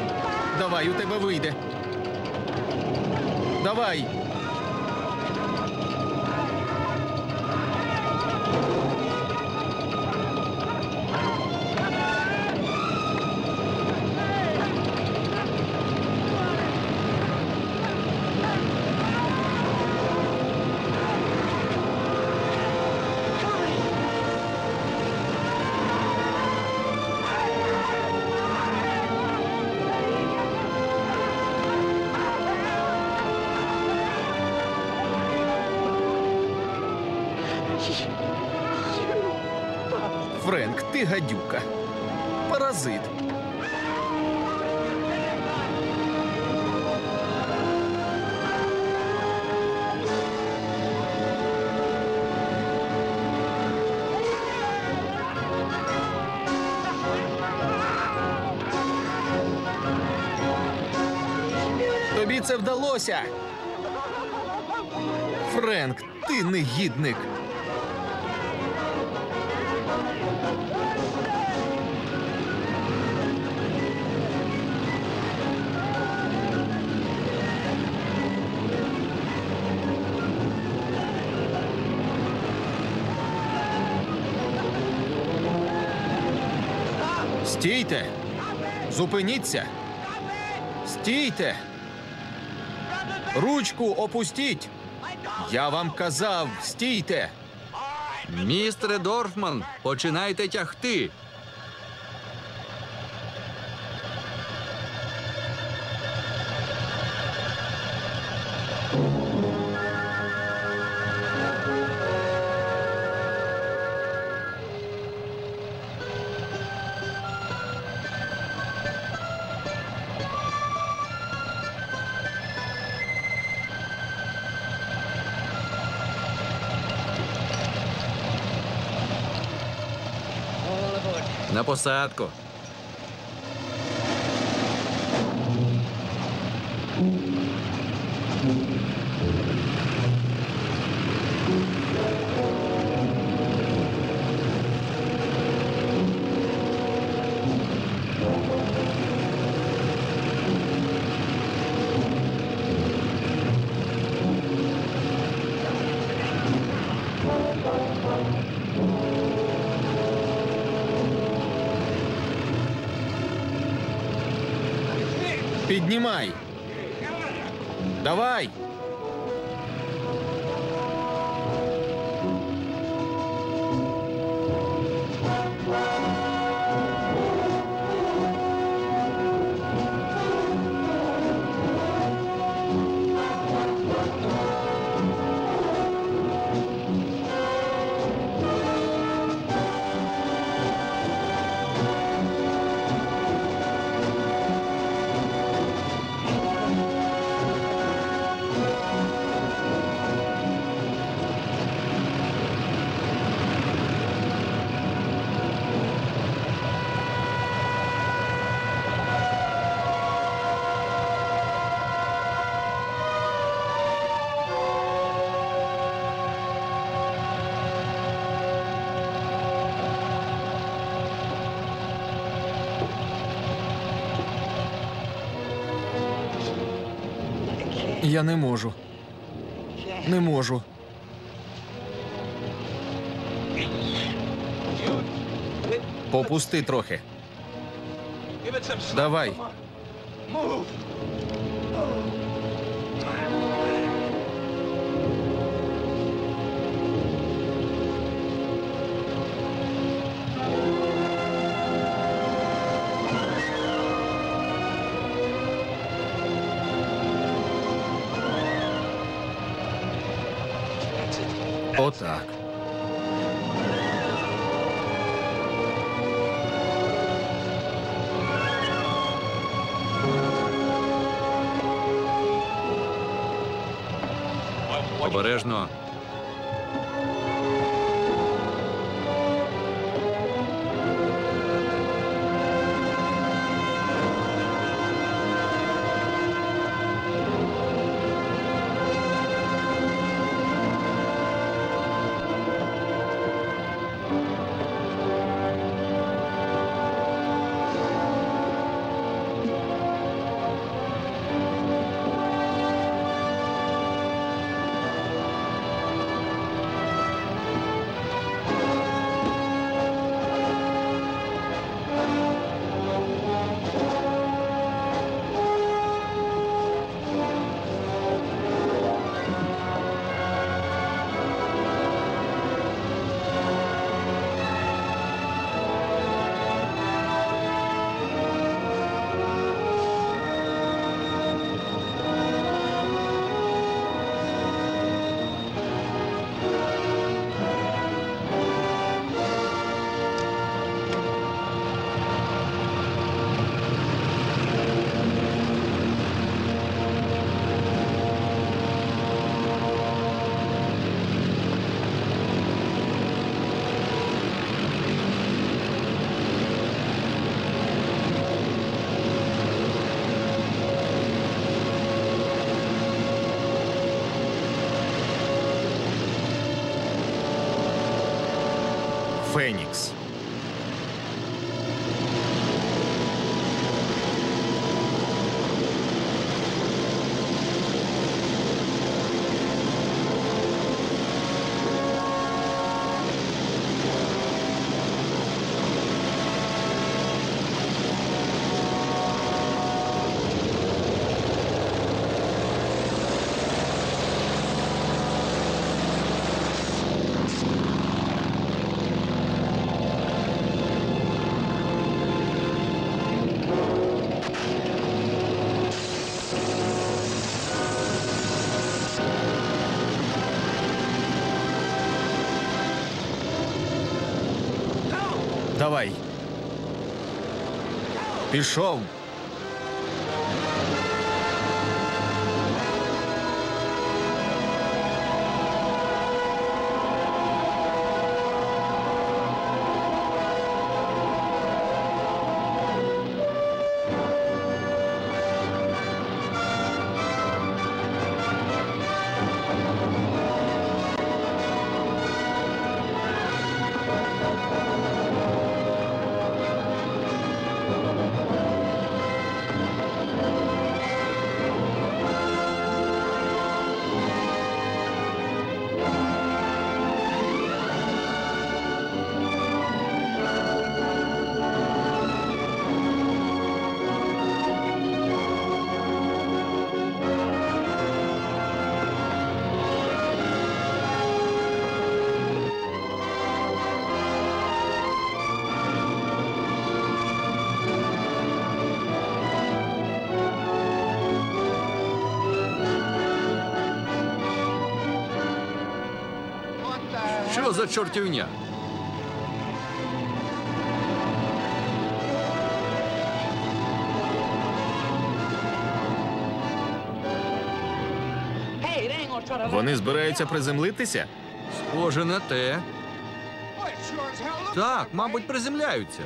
Давай, у тебе вийде. Давай. Френк, ти гадюка. Паразит. Тобі це вдалося. Френк, ти негідник. Стійте! Зупиніться! Стійте! Ручку опустіть! Я вам казав, стійте! Містере Дорфман, починайте тягти. На посадку. Піднімай! Давай! Я не можу. Не можу. Попусти трохи. Давай. Отак. Обережно. Фенікс. Давай. Пішов. Що за чортівня? Вони збираються приземлитися? Схоже на те. Так, мабуть, приземляються.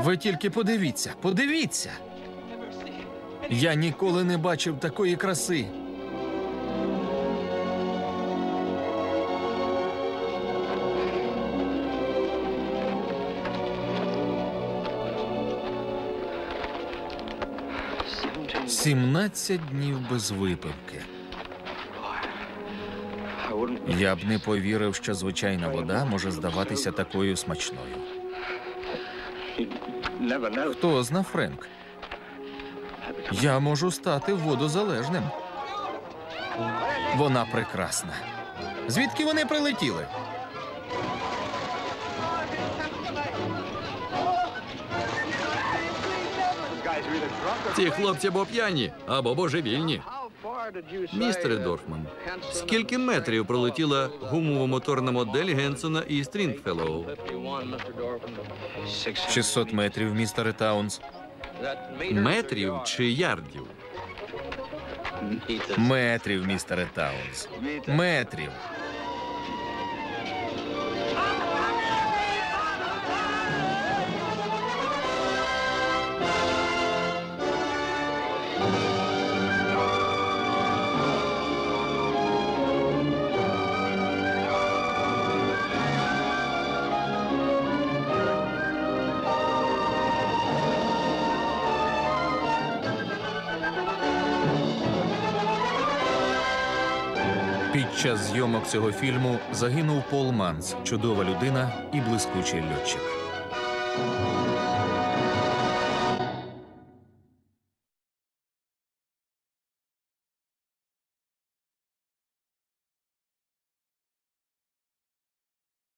Ви тільки подивіться, подивіться! Я ніколи не бачив такої краси. «17 днів без випивки. Я б не повірив, що звичайна вода може здаватися такою смачною. Хто зна, Френк? Я можу стати водозалежним. Вона прекрасна. Звідки вони прилетіли? Ці хлопці або п'яні, або божевільні. Містере Дорфман, скільки метрів пролетіла гумово-моторна модель Генсона і Стрінгфеллоу? 600 метрів, містере Таунс. Метрів чи ярдів? Метрів, містере Таунс. Метрів. Під час зйомок цього фільму загинув Пол Манс, чудова людина і блискучий льотчик.